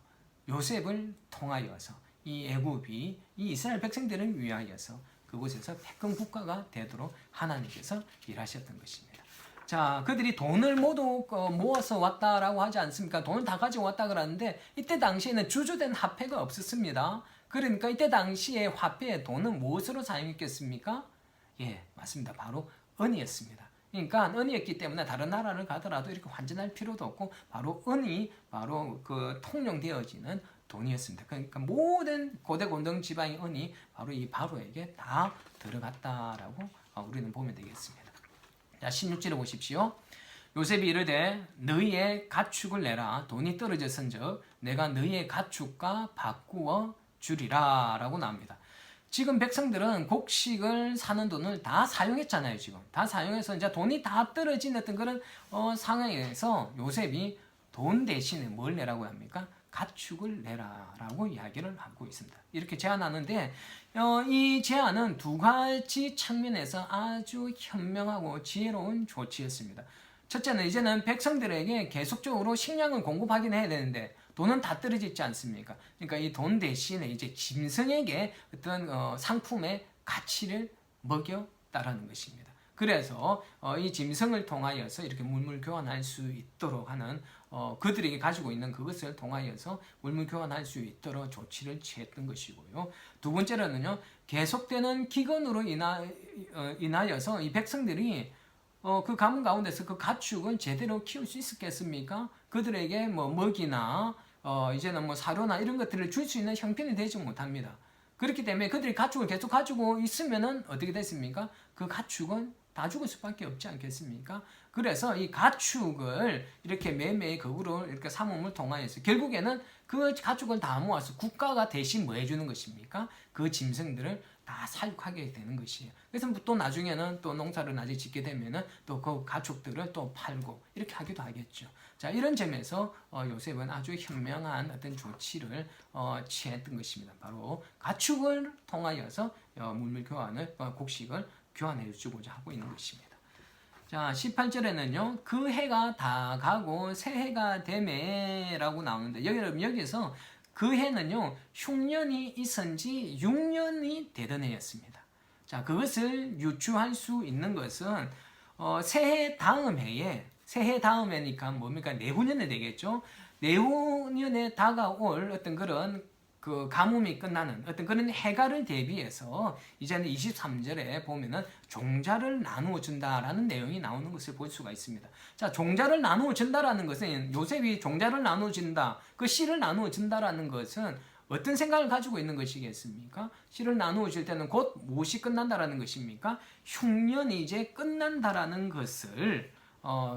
요셉을 통하여서 이 애굽이 이 이스라엘 백성들을 위하여서 그곳에서 패권 국가가 되도록 하나님께서 일하셨던 것입니다. 자, 그들이 돈을 모두 모아서 왔다라고 하지 않습니까? 돈을 다 가지고 왔다 그러는데 이때 당시에는 주조된 화폐가 없었습니다. 그러니까 이때 당시에 화폐의 돈은 무엇으로 사용했겠습니까? 예, 맞습니다. 바로 은이었습니다. 그러니까 은이었기 때문에 다른 나라를 가더라도 이렇게 환전할 필요도 없고 바로 은이 바로 그 통용되어지는 돈이었습니다. 그러니까 모든 고대 근동 지방의 은이 바로 이 바로에게 다 들어갔다라고 우리는 보면 되겠습니다. 자, 16절에 보십시오. 요셉이 이르되 너희의 가축을 내라. 돈이 떨어졌은즉 내가 너희의 가축과 바꾸어 주리라 라고 나옵니다. 지금 백성들은 곡식을 사는 돈을 다 사용했잖아요. 지금 다 사용해서 이제 돈이 다 떨어진 어떤 그런 상황에서 요셉이 돈 대신에 뭘 내라고 합니까? 가축을 내라라고 이야기를 하고 있습니다. 이렇게 제안하는데 이 제안은 두 가지 측면에서 아주 현명하고 지혜로운 조치였습니다. 첫째는 이제는 백성들에게 계속적으로 식량을 공급하긴 해야 되는데 돈은 다 떨어지지 않습니까? 그러니까 이 돈 대신에 이제 짐승에게 어떤 상품의 가치를 먹였다라는 것입니다. 그래서 이 짐승을 통하여서 이렇게 물물 교환할 수 있도록 하는 그들에게 가지고 있는 그것을 통하여서 물물 교환할 수 있도록 조치를 취했던 것이고요. 두 번째로는요, 계속되는 기근으로 인하여서 이 백성들이 그 가문 가운데서 그 가축은 제대로 키울 수 있었겠습니까? 그들에게 뭐 먹이나 이제는 뭐 사료나 이런 것들을 줄 수 있는 형편이 되지 못합니다. 그렇기 때문에 그들이 가축을 계속 가지고 있으면은 어떻게 됐습니까? 그 가축은 다 죽을 수밖에 없지 않겠습니까? 그래서 이 가축을 이렇게 매매의 거구로 이렇게 삼음을 통하여서 결국에는 그 가축을 다 모아서 국가가 대신 뭐 해주는 것입니까? 그 짐승들을 다 사육하게 되는 것이에요. 그래서 또 나중에는 또 농사를 나중에 짓게 되면은 또 그 가축들을 또 팔고 이렇게 하기도 하겠죠. 자, 이런 점에서 요셉은 아주 현명한 어떤 조치를 취했던 것입니다. 바로 가축을 통하여서 물물 교환을 곡식을 교환해 주고자 하고 있는 것입니다. 자, 18절에는요. 그 해가 다 가고 새 해가 되매라고 나오는데 여기서 그 해는요. 흉년이 있은지 6년이 되던 해였습니다. 자, 그것을 유추할 수 있는 것은 새해 다음 해에 새해 다음에니까 뭡니까? 내후년에 되겠죠. 내후년에 다가올 어떤 그런 그 가뭄이 끝나는 어떤 그런 해가를 대비해서 이제는 23절에 보면은 종자를 나누어 준다라는 내용이 나오는 것을 볼 수가 있습니다. 자, 종자를 나누어 준다라는 것은 요셉이 종자를 나누어 준다, 그 씨를 나누어 준다라는 것은 어떤 생각을 가지고 있는 것이겠습니까? 씨를 나누어 줄 때는 곧 무엇이 끝난다라는 것입니까? 흉년이 이제 끝난다라는 것을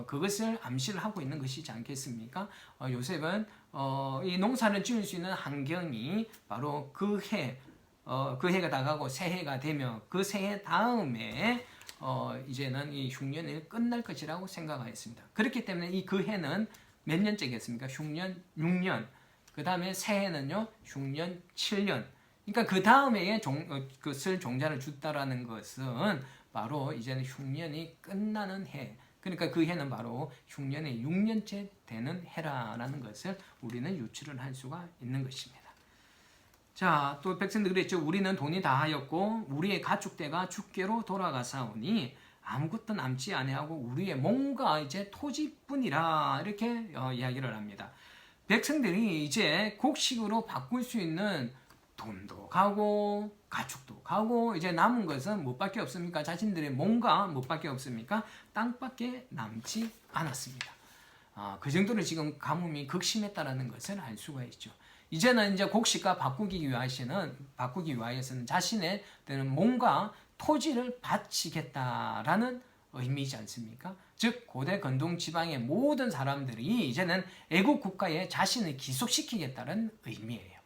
그것을 암시를 하고 있는 것이지 않겠습니까? 요셉은 이 농사를 지을 수 있는 환경이 바로 그 해가 다가고 새해가 되며 그 새해 다음에 이제는 이 흉년이 끝날 것이라고 생각하였습니다. 그렇기 때문에 이 그 해는 몇 년째겠습니까? 흉년 6년. 그 다음에 새해는요, 흉년 7년. 그러니까 그 다음에 그것을 종자를 줬다라는 것은 바로 이제는 흉년이 끝나는 해. 그러니까 그 해는 바로 흉년의 6년째 되는 해라라는 것을 우리는 유추를 할 수가 있는 것입니다. 자, 또 백성들이 그랬죠. 우리는 돈이 다하였고 우리의 가축대가 주께로 돌아가사오니 아무것도 남지 아니하고 우리의 몸과 이제 토지뿐이라 이렇게 이야기를 합니다. 백성들이 이제 곡식으로 바꿀 수 있는 돈도 가고 가축도 가고 이제 남은 것은 무엇밖에 없습니까? 자신들의 몸과 무엇밖에 없습니까? 땅밖에 남지 않았습니다. 그 정도로 지금 가뭄이 극심했다라는 것을 알 수가 있죠. 이제는 이제 곡식과 바꾸기 위하여서는 자신의 몸과 토지를 바치겠다라는 의미이지 않습니까? 즉 고대 근동 지방의 모든 사람들이 이제는 애국 국가에 자신을 기속시키겠다는 의미예요.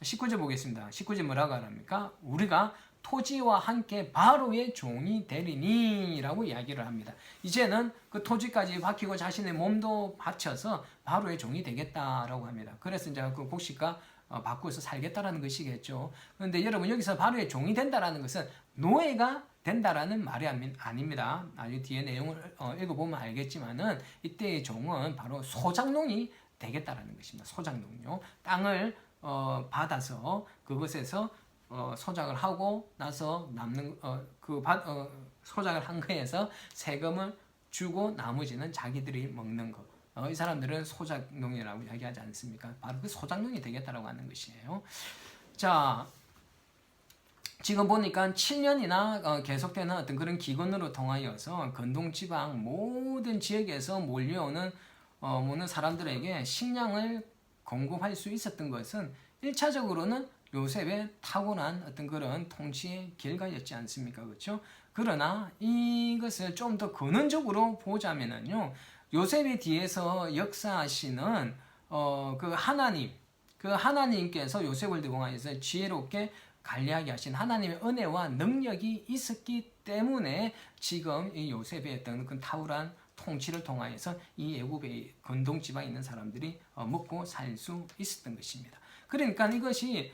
19절 보겠습니다. 19절 뭐라고 합니까? 우리가 토지와 함께 바로의 종이 되리니 라고 이야기를 합니다. 이제는 그 토지까지 바치고 자신의 몸도 바쳐서 바로의 종이 되겠다라고 합니다. 그래서 이제 그 곡식과 바꾸어서 살겠다라는 것이겠죠. 그런데 여러분 여기서 바로의 종이 된다라는 것은 노예가 된다라는 말이 아닙니다. 나중에 뒤에 내용을 읽어보면 알겠지만은 이때의 종은 바로 소작농이 되겠다라는 것입니다. 소작농요. 땅을 받아서 그것에서 소작을 하고 나서 남는 소작을 한 거에서 세금을 주고 나머지는 자기들이 먹는 것. 이 사람들은 소작농이라고 이야기하지 않습니까? 바로 그 소작농이 되겠다라고 하는 것이에요. 자, 지금 보니까 7년이나 계속되는 어떤 그런 기근으로 통하여서 근동지방 모든 지역에서 몰려오는 사람들에게 식량을 공급할 수 있었던 것은 1차적으로는 요셉의 타고난 어떤 그런 통치의 결과였지 않습니까? 그렇죠? 그러나 이것을 좀 더 근원적으로 보자면은요, 요셉의 뒤에서 역사하시는 그 하나님께서 요셉을 통하여서 지혜롭게 관리하게 하신 하나님의 은혜와 능력이 있었기 때문에 지금 이 요셉의 어떤 그 탁월한 통치를 통하여서 이 애굽의 건동 지방에 있는 사람들이 먹고 살 수 있었던 것입니다. 그러니까 이것이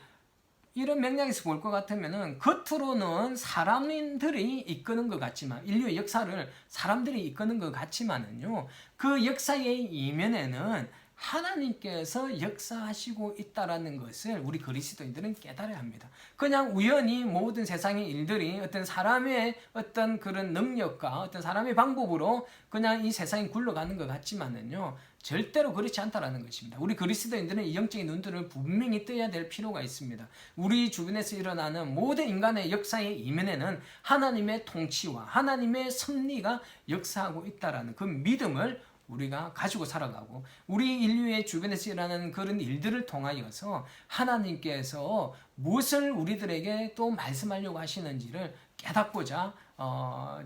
이런 맥락에서 볼 것 같으면은 겉으로는 사람들이 이끄는 것 같지만 인류의 역사를 사람들이 이끄는 것 같지만은요, 그 역사의 이면에는 하나님께서 역사하시고 있다라는 것을 우리 그리스도인들은 깨달아야 합니다. 그냥 우연히 모든 세상의 일들이 어떤 사람의 어떤 그런 능력과 어떤 사람의 방법으로 그냥 이 세상이 굴러가는 것 같지만은요, 절대로 그렇지 않다라는 것입니다. 우리 그리스도인들은 이 영적인 눈들을 분명히 떠야 될 필요가 있습니다. 우리 주변에서 일어나는 모든 인간의 역사의 이면에는 하나님의 통치와 하나님의 섭리가 역사하고 있다라는 그 믿음을 우리가 가지고 살아가고, 우리 인류의 주변에서 일어나는 그런 일들을 통하여서 하나님께서 무엇을 우리들에게 또 말씀하려고 하시는지를 깨닫고자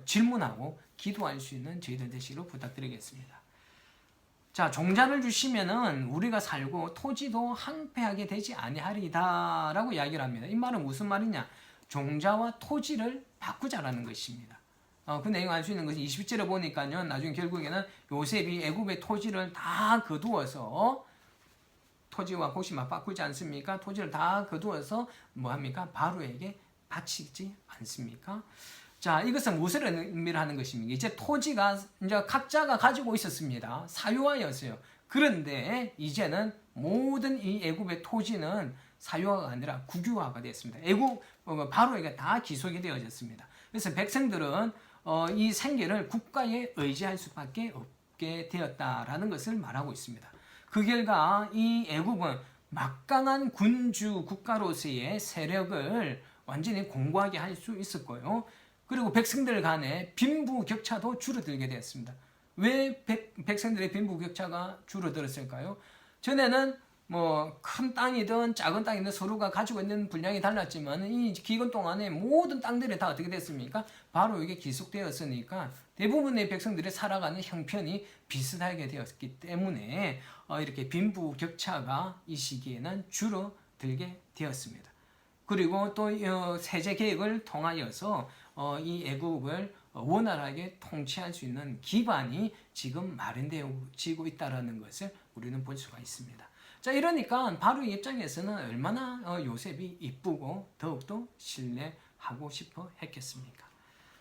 질문하고 기도할 수 있는 저희들 되시기를 부탁드리겠습니다. 자, 종자를 주시면은 우리가 살고 토지도 항폐하게 되지 아니하리다 라고 이야기를 합니다. 이 말은 무슨 말이냐? 종자와 토지를 바꾸자라는 것입니다. 그 내용 알 수 있는 것이 20절에 보니까요, 나중에 결국에는 요셉이 애굽의 토지를 다 거두어서, 토지와 곳이 막 바꾸지 않습니까? 토지를 다 거두어서 뭐합니까? 바로에게 바치지 않습니까? 자, 이것은 무엇을 의미를 하는 것입니까? 이제 토지가 이제 각자가 가지고 있었습니다. 사유하였어요. 그런데 이제는 모든 이 애굽의 토지는 사유화가 아니라 국유화가 되었습니다. 애굽 바로에게 다 기속이 되어졌습니다. 그래서 백성들은 이 생계를 국가에 의지할 수밖에 없게 되었다라는 것을 말하고 있습니다. 그 결과 이 애굽은 막강한 군주 국가로서의 세력을 완전히 공고하게 할 수 있었고요. 그리고 백성들 간의 빈부격차도 줄어들게 되었습니다. 왜 백성들의 빈부격차가 줄어들었을까요? 전에는 뭐 큰 땅이든 작은 땅이든 서로가 가지고 있는 분량이 달랐지만 이 기간 동안에 모든 땅들이 다 어떻게 됐습니까? 바로 이게 기속되었으니까 대부분의 백성들이 살아가는 형편이 비슷하게 되었기 때문에 이렇게 빈부격차가 이 시기에는 줄어들게 되었습니다. 그리고 또 세제 계획을 통하여서 이 애국을 원활하게 통치할 수 있는 기반이 지금 마련되어지고 있다는 것을 우리는 볼 수가 있습니다. 자, 이러니까 바로의 입장에서는 얼마나 요셉이 이쁘고 더욱더 신뢰하고 싶어 했겠습니까?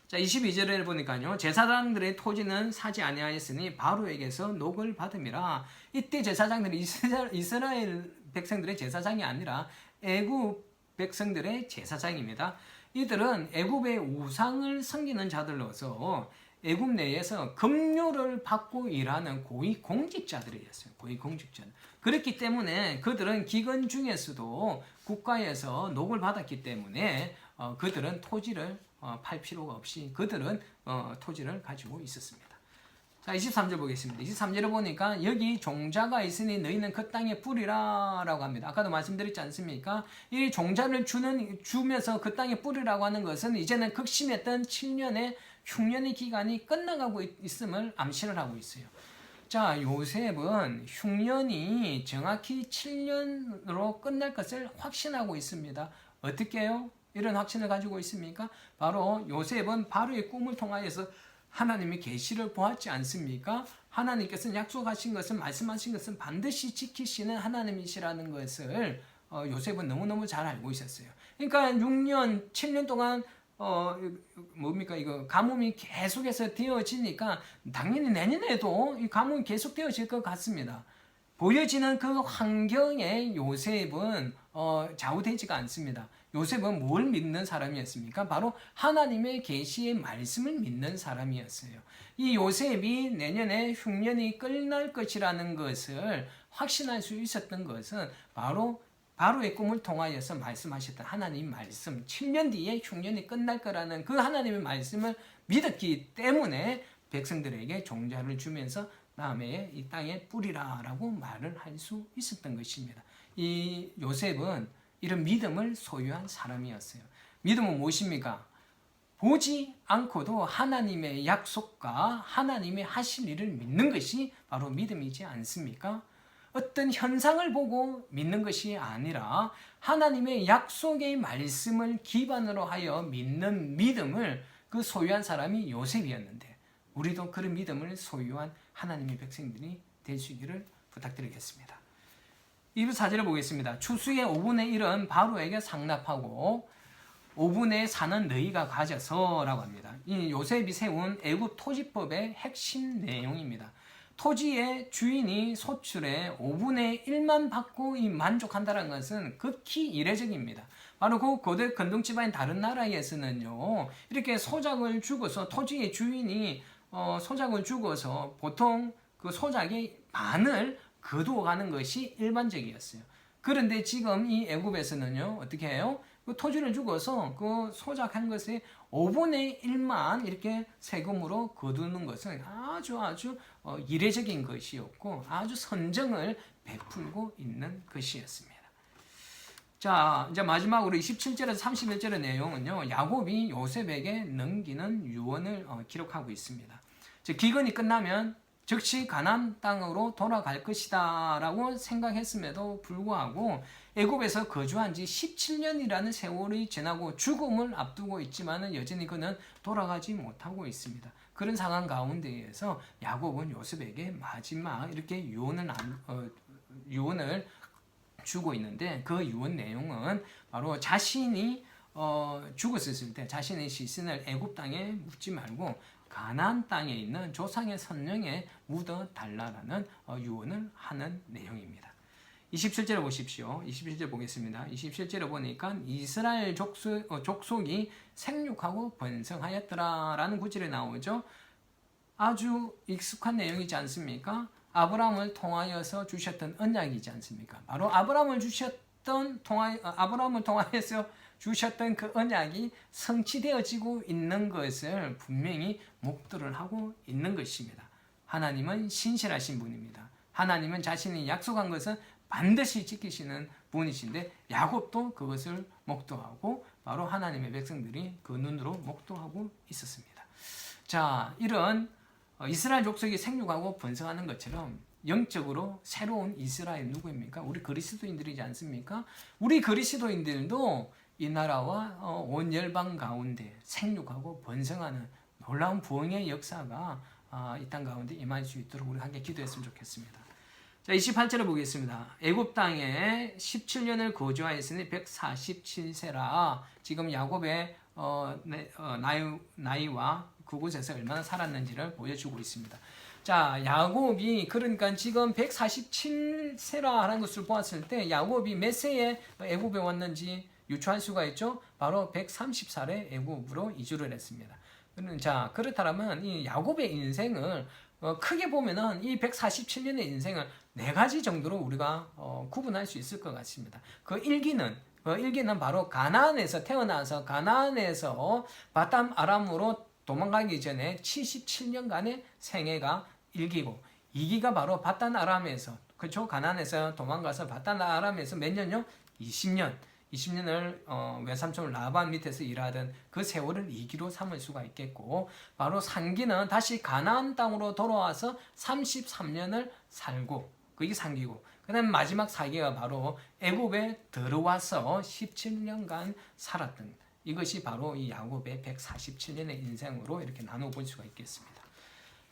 자, 22절을 보니까요, 제사장들의 토지는 사지 아니하였으니 바로에게서 녹을 받음이라. 이때 제사장들이 이스라엘 백성들의 제사장이 아니라 애굽 백성들의 제사장입니다. 이들은 애굽의 우상을 섬기는 자들로서 애굽 내에서 급료를 받고 일하는 고위 공직자들이었어요. 고위 공직자들. 그렇기 때문에 그들은 기근 중에서도 국가에서 녹을 받았기 때문에 그들은 토지를 팔 필요가 없이 그들은 토지를 가지고 있었습니다. 자, 23절 보겠습니다. 23절을 보니까 여기 종자가 있으니 너희는 그 땅에 뿌리라 라고 합니다. 아까도 말씀드렸지 않습니까? 이 종자를 주면서 그 땅에 뿌리라고 하는 것은 이제는 극심했던 7년의 흉년의 기간이 끝나가고 있음을 암시를 하고 있어요. 자, 요셉은 흉년이 정확히 7년으로 끝날 것을 확신하고 있습니다. 어떻게 해요? 이런 확신을 가지고 있습니까? 바로 요셉은 바로의 꿈을 통하여서 하나님의 계시를 보았지 않습니까? 하나님께서는 약속하신 것은, 말씀하신 것은 반드시 지키시는 하나님이시라는 것을 요셉은 너무너무 잘 알고 있었어요. 그러니까 6년, 7년 동안 이거 가뭄이 계속해서 되어지니까 당연히 내년에도 이 가뭄이 계속 되어질 것 같습니다. 보여지는 그 환경에 요셉은 좌우되지가 않습니다. 요셉은 뭘 믿는 사람이었습니까? 바로 하나님의 계시의 말씀을 믿는 사람이었어요. 이 요셉이 내년에 흉년이 끝날 것이라는 것을 확신할 수 있었던 것은 바로의 꿈을 통하여서 말씀하셨던 하나님 말씀, 7년 뒤에 흉년이 끝날 거라는 그 하나님의 말씀을 믿었기 때문에 백성들에게 종자를 주면서 다음에 이 땅에 뿌리라라고 말을 할 수 있었던 것입니다. 이 요셉은 이런 믿음을 소유한 사람이었어요. 믿음은 무엇입니까? 보지 않고도 하나님의 약속과 하나님의 하실 일을 믿는 것이 바로 믿음이지 않습니까? 어떤 현상을 보고 믿는 것이 아니라 하나님의 약속의 말씀을 기반으로 하여 믿는 믿음을 그 소유한 사람이 요셉이었는데, 우리도 그런 믿음을 소유한 하나님의 백성들이 될 수 있기를 부탁드리겠습니다. 2부 4절을 보겠습니다. 추수의 5분의 1은 바로에게 상납하고 5분의 4는 너희가 가져서 라고 합니다. 이 요셉이 세운 애굽 토지법의 핵심 내용입니다. 토지의 주인이 소출의 5분의 1만 받고 만족한다는 것은 극히 이례적입니다. 바로 그 고대 건동지방인 다른 나라에서는요, 이렇게 소작을 주고서 토지의 주인이 소작을 주고서 보통 그 소작의 반을 거두어가는 것이 일반적이었어요. 그런데 지금 이 애굽에서는요, 어떻게 해요? 그 토지를 주고서 그 소작한 것의 5분의 1만 이렇게 세금으로 거두는 것은 아주 이례적인 것이었고 아주 선정을 베풀고 있는 것이었습니다. 자, 이제 마지막으로 27절에서 31절의 내용은요, 야곱이 요셉에게 넘기는 유언을 기록하고 있습니다. 즉, 기근이 끝나면 즉시 가나안 땅으로 돌아갈 것이다라고 생각했음에도 불구하고 애굽에서 거주한 지 17년이라는 세월이 지나고 죽음을 앞두고 있지만은 여전히 그는 돌아가지 못하고 있습니다. 그런 상황 가운데에서 야곱은 요셉에게 마지막 이렇게 유언을 주고 있는데, 그 유언 내용은 바로 자신이 죽었을 때 자신의 시신을 애굽 땅에 묻지 말고 가나안 땅에 있는 조상의 선령에 묻어 달라라는 유언을 하는 내용입니다. 27절을 보십시오. 27절 보겠습니다. 27절에 보니까 이스라엘 족속이 생육하고 번성하였더라라는 구절이 나오죠. 아주 익숙한 내용이지 않습니까? 아브라함을 통하여서 주셨던 언약이지 않습니까? 바로 아브라함을 통하여서 주셨던 그 언약이 성취되어지고 있는 것을 분명히 목도를 하고 있는 것입니다. 하나님은 신실하신 분입니다. 하나님은 자신이 약속한 것은 반드시 지키시는 분이신데, 야곱도 그것을 목도하고 바로 하나님의 백성들이 그 눈으로 목도하고 있었습니다. 자, 이런 이스라엘 족속이 생육하고 번성하는 것처럼 영적으로 새로운 이스라엘 누구입니까? 우리 그리스도인들이지 않습니까? 우리 그리스도인들도 이 나라와 온 열방 가운데 생육하고 번성하는 놀라운 부흥의 역사가 이 땅 가운데 임할 수 있도록 우리 함께 기도했으면 좋겠습니다. 자, 28절을 보겠습니다. 애굽 땅에 17년을 거주하였으니 147세라. 지금 야곱의 나이와 그곳에서 얼마나 살았는지를 보여주고 있습니다. 자, 야곱이 그러니까 지금 147세라라는 것을 보았을 때 야곱이 몇 세에 애굽에 왔는지 유추할 수가 있죠. 바로 130살에 애굽으로 이주를 했습니다. 자, 그렇다면 이 야곱의 인생을 크게 보면은 이 147년의 인생을 네 가지 정도로 우리가 구분할 수 있을 것 같습니다. 그 일기는 바로 가나안에서 태어나서 가나안에서 바담 아람으로 도망가기 전에 77년간의 생애가 1기고, 2기가 바로 바단 아람에서, 그렇죠? 가나안에서 도망가서 바단 아람에서 몇 년요? 20년을 외삼촌 라반 밑에서 일하던 그 세월을 2기로 삼을 수가 있겠고, 바로 3기는 다시 가나안 땅으로 돌아와서 33년을 살고, 그게 3기고, 그 다음에 마지막 4기가 바로 애굽에 들어와서 17년간 살았던, 이것이 바로 이 야곱의 147년의 인생으로 이렇게 나눠볼 수가 있겠습니다.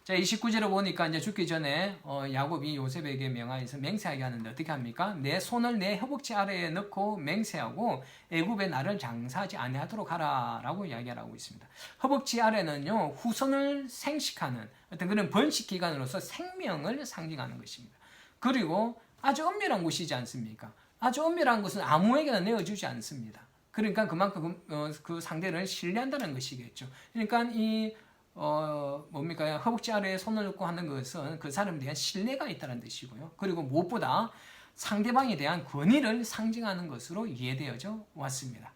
자, 29절을 보니까 이제 죽기 전에 야곱이 요셉에게 명하여서 맹세하게 하는데 어떻게 합니까? 내 손을 내 허벅지 아래에 넣고 맹세하고 애굽에 나를 장사하지 아니하도록 하라라고 이야기를 하고 있습니다. 허벅지 아래는요, 후손을 생식하는 어떤 그런 번식 기관으로서 생명을 상징하는 것입니다. 그리고 아주 엄밀한 곳이지 않습니까? 아주 엄밀한 것은 아무에게나 내어주지 않습니다. 그러니까 그만큼 그 상대를 신뢰한다는 것이겠죠. 그러니까 이 허벅지 아래에 손을 놓고 하는 것은 그 사람에 대한 신뢰가 있다는 뜻이고요. 그리고 무엇보다 상대방에 대한 권위를 상징하는 것으로 이해되어져 왔습니다.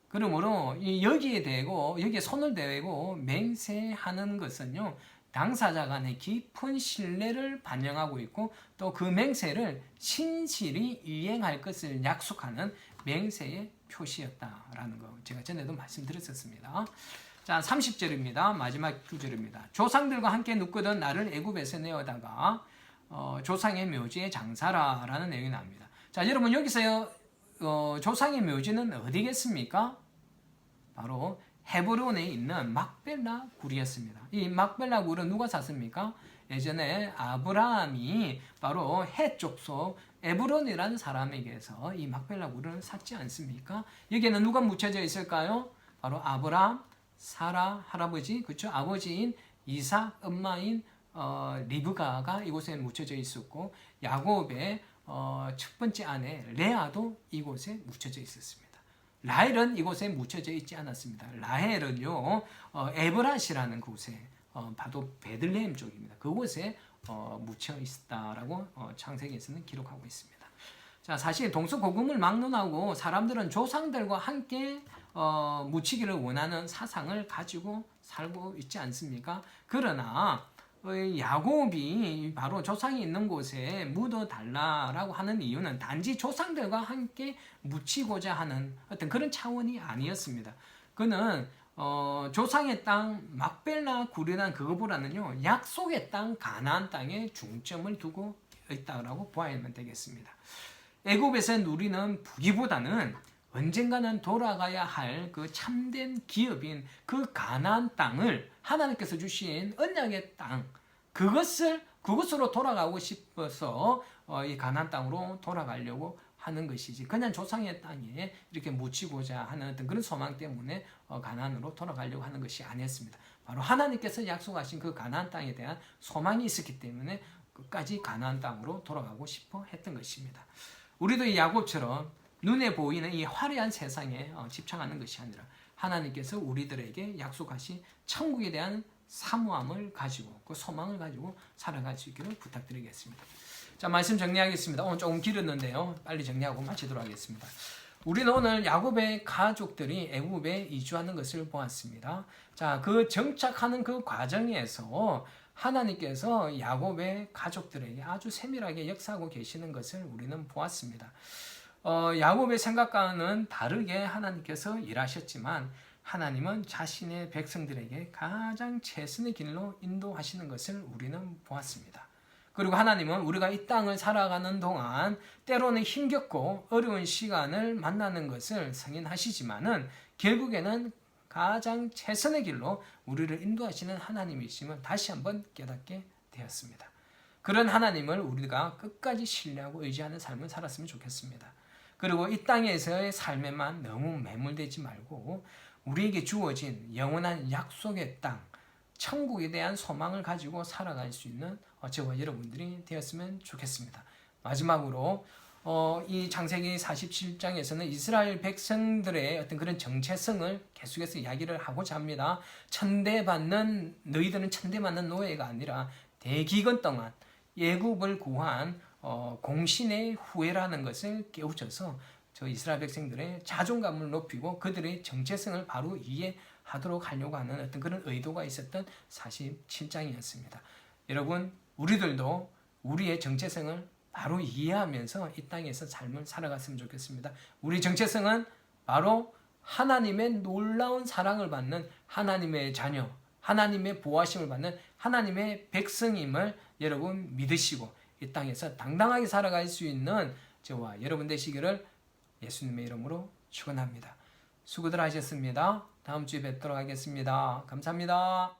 그러므로 여기에 손을 대고 맹세하는 것은요, 당사자 간의 깊은 신뢰를 반영하고 있고, 또 그 맹세를 신실히 이행할 것을 약속하는 맹세의 표시였다라는 거 제가 전에도 말씀드렸었습니다. 자, 30절입니다. 마지막 구절입니다. 조상들과 함께 눕거든 나를 애굽에서 내어다가 조상의 묘지에 장사라라는 내용이 나옵니다. 자, 여러분 여기서 조상의 묘지는 어디겠습니까? 바로 헤브론에 있는 막벨라 굴이었습니다. 이 막벨라 굴은 누가 샀습니까? 예전에 아브라함이 바로 해쪽 속 에브론이라는 사람에게서 이 막벨라 굴을 샀지 않습니까? 여기에는 누가 묻혀져 있을까요? 바로 아브라함, 사라 할아버지, 그렇죠? 아버지인 이삭, 엄마인 리브가가 이곳에 묻혀져 있었고, 야곱의 첫 번째 아내 레아도 이곳에 묻혀져 있었습니다. 라헬은 이곳에 묻혀져 있지 않았습니다. 라헬은요, 에브라시라는 곳에, 바로 베들레헴 쪽입니다. 그곳에 묻혀 있었다라고 창세기에서는 기록하고 있습니다. 자, 사실 동서고금을 막론하고 사람들은 조상들과 함께 묻히기를 원하는 사상을 가지고 살고 있지 않습니까? 그러나 야곱이 바로 조상이 있는 곳에 묻어달라라고 하는 이유는 단지 조상들과 함께 묻히고자 하는 어떤 그런 차원이 아니었습니다. 그는 조상의 땅 막벨라 굴이라는 그거보다는요, 약속의 땅 가나안 땅에 중점을 두고 있다라고 보아야만 되겠습니다. 애굽에서 누리는 부귀보다는 언젠가는 돌아가야 할 그 참된 기업인 그 가나안 땅을 하나님께서 주신 언약의 땅, 그것으로 돌아가고 싶어서 이 가나안 땅으로 돌아가려고 하는 것이지, 그냥 조상의 땅에 이렇게 묻히고자 하는 어떤 그런 소망 때문에 가나안으로 돌아가려고 하는 것이 아니었습니다. 바로 하나님께서 약속하신 그 가나안 땅에 대한 소망이 있었기 때문에 끝까지 가나안 땅으로 돌아가고 싶어 했던 것입니다. 우리도 이 야곱처럼 눈에 보이는 이 화려한 세상에 집착하는 것이 아니라 하나님께서 우리들에게 약속하신 천국에 대한 사모함을 가지고, 그 소망을 가지고 살아가시기를 부탁드리겠습니다. 자, 말씀 정리하겠습니다. 오늘 조금 길었는데요, 빨리 정리하고 마치도록 하겠습니다. 우리는 오늘 야곱의 가족들이 애굽에 이주하는 것을 보았습니다. 자, 그 정착하는 그 과정에서 하나님께서 야곱의 가족들에게 아주 세밀하게 역사하고 계시는 것을 우리는 보았습니다. 야곱의 생각과는 다르게 하나님께서 일하셨지만 하나님은 자신의 백성들에게 가장 최선의 길로 인도하시는 것을 우리는 보았습니다. 그리고 하나님은 우리가 이 땅을 살아가는 동안 때로는 힘겹고 어려운 시간을 만나는 것을 승인하시지만은 결국에는 가장 최선의 길로 우리를 인도하시는 하나님이심을 다시 한번 깨닫게 되었습니다. 그런 하나님을 우리가 끝까지 신뢰하고 의지하는 삶을 살았으면 좋겠습니다. 그리고 이 땅에서의 삶에만 너무 매몰되지 말고 우리에게 주어진 영원한 약속의 땅, 천국에 대한 소망을 가지고 살아갈 수 있는 저와 여러분들이 되었으면 좋겠습니다. 마지막으로 이 창세기 47장에서는 이스라엘 백성들의 어떤 그런 정체성을 계속해서 이야기를 하고자 합니다. 너희들은 천대받는 노예가 아니라 대기근 동안 애굽을 구한 공신의 후예라는 것을 깨우쳐서 저 이스라엘 백성들의 자존감을 높이고 그들의 정체성을 바로 이해하도록 하려고 하는 어떤 그런 의도가 있었던 47장이었습니다. 여러분, 우리들도 우리의 정체성을 바로 이해하면서 이 땅에서 삶을 살아갔으면 좋겠습니다. 우리 정체성은 바로 하나님의 놀라운 사랑을 받는 하나님의 자녀, 하나님의 보호하심을 받는 하나님의 백성임을 여러분 믿으시고 이 땅에서 당당하게 살아갈 수 있는 저와 여러분 되시기를 예수님의 이름으로 축원합니다. 수고들 하셨습니다. 다음 주에 뵙도록 하겠습니다. 감사합니다.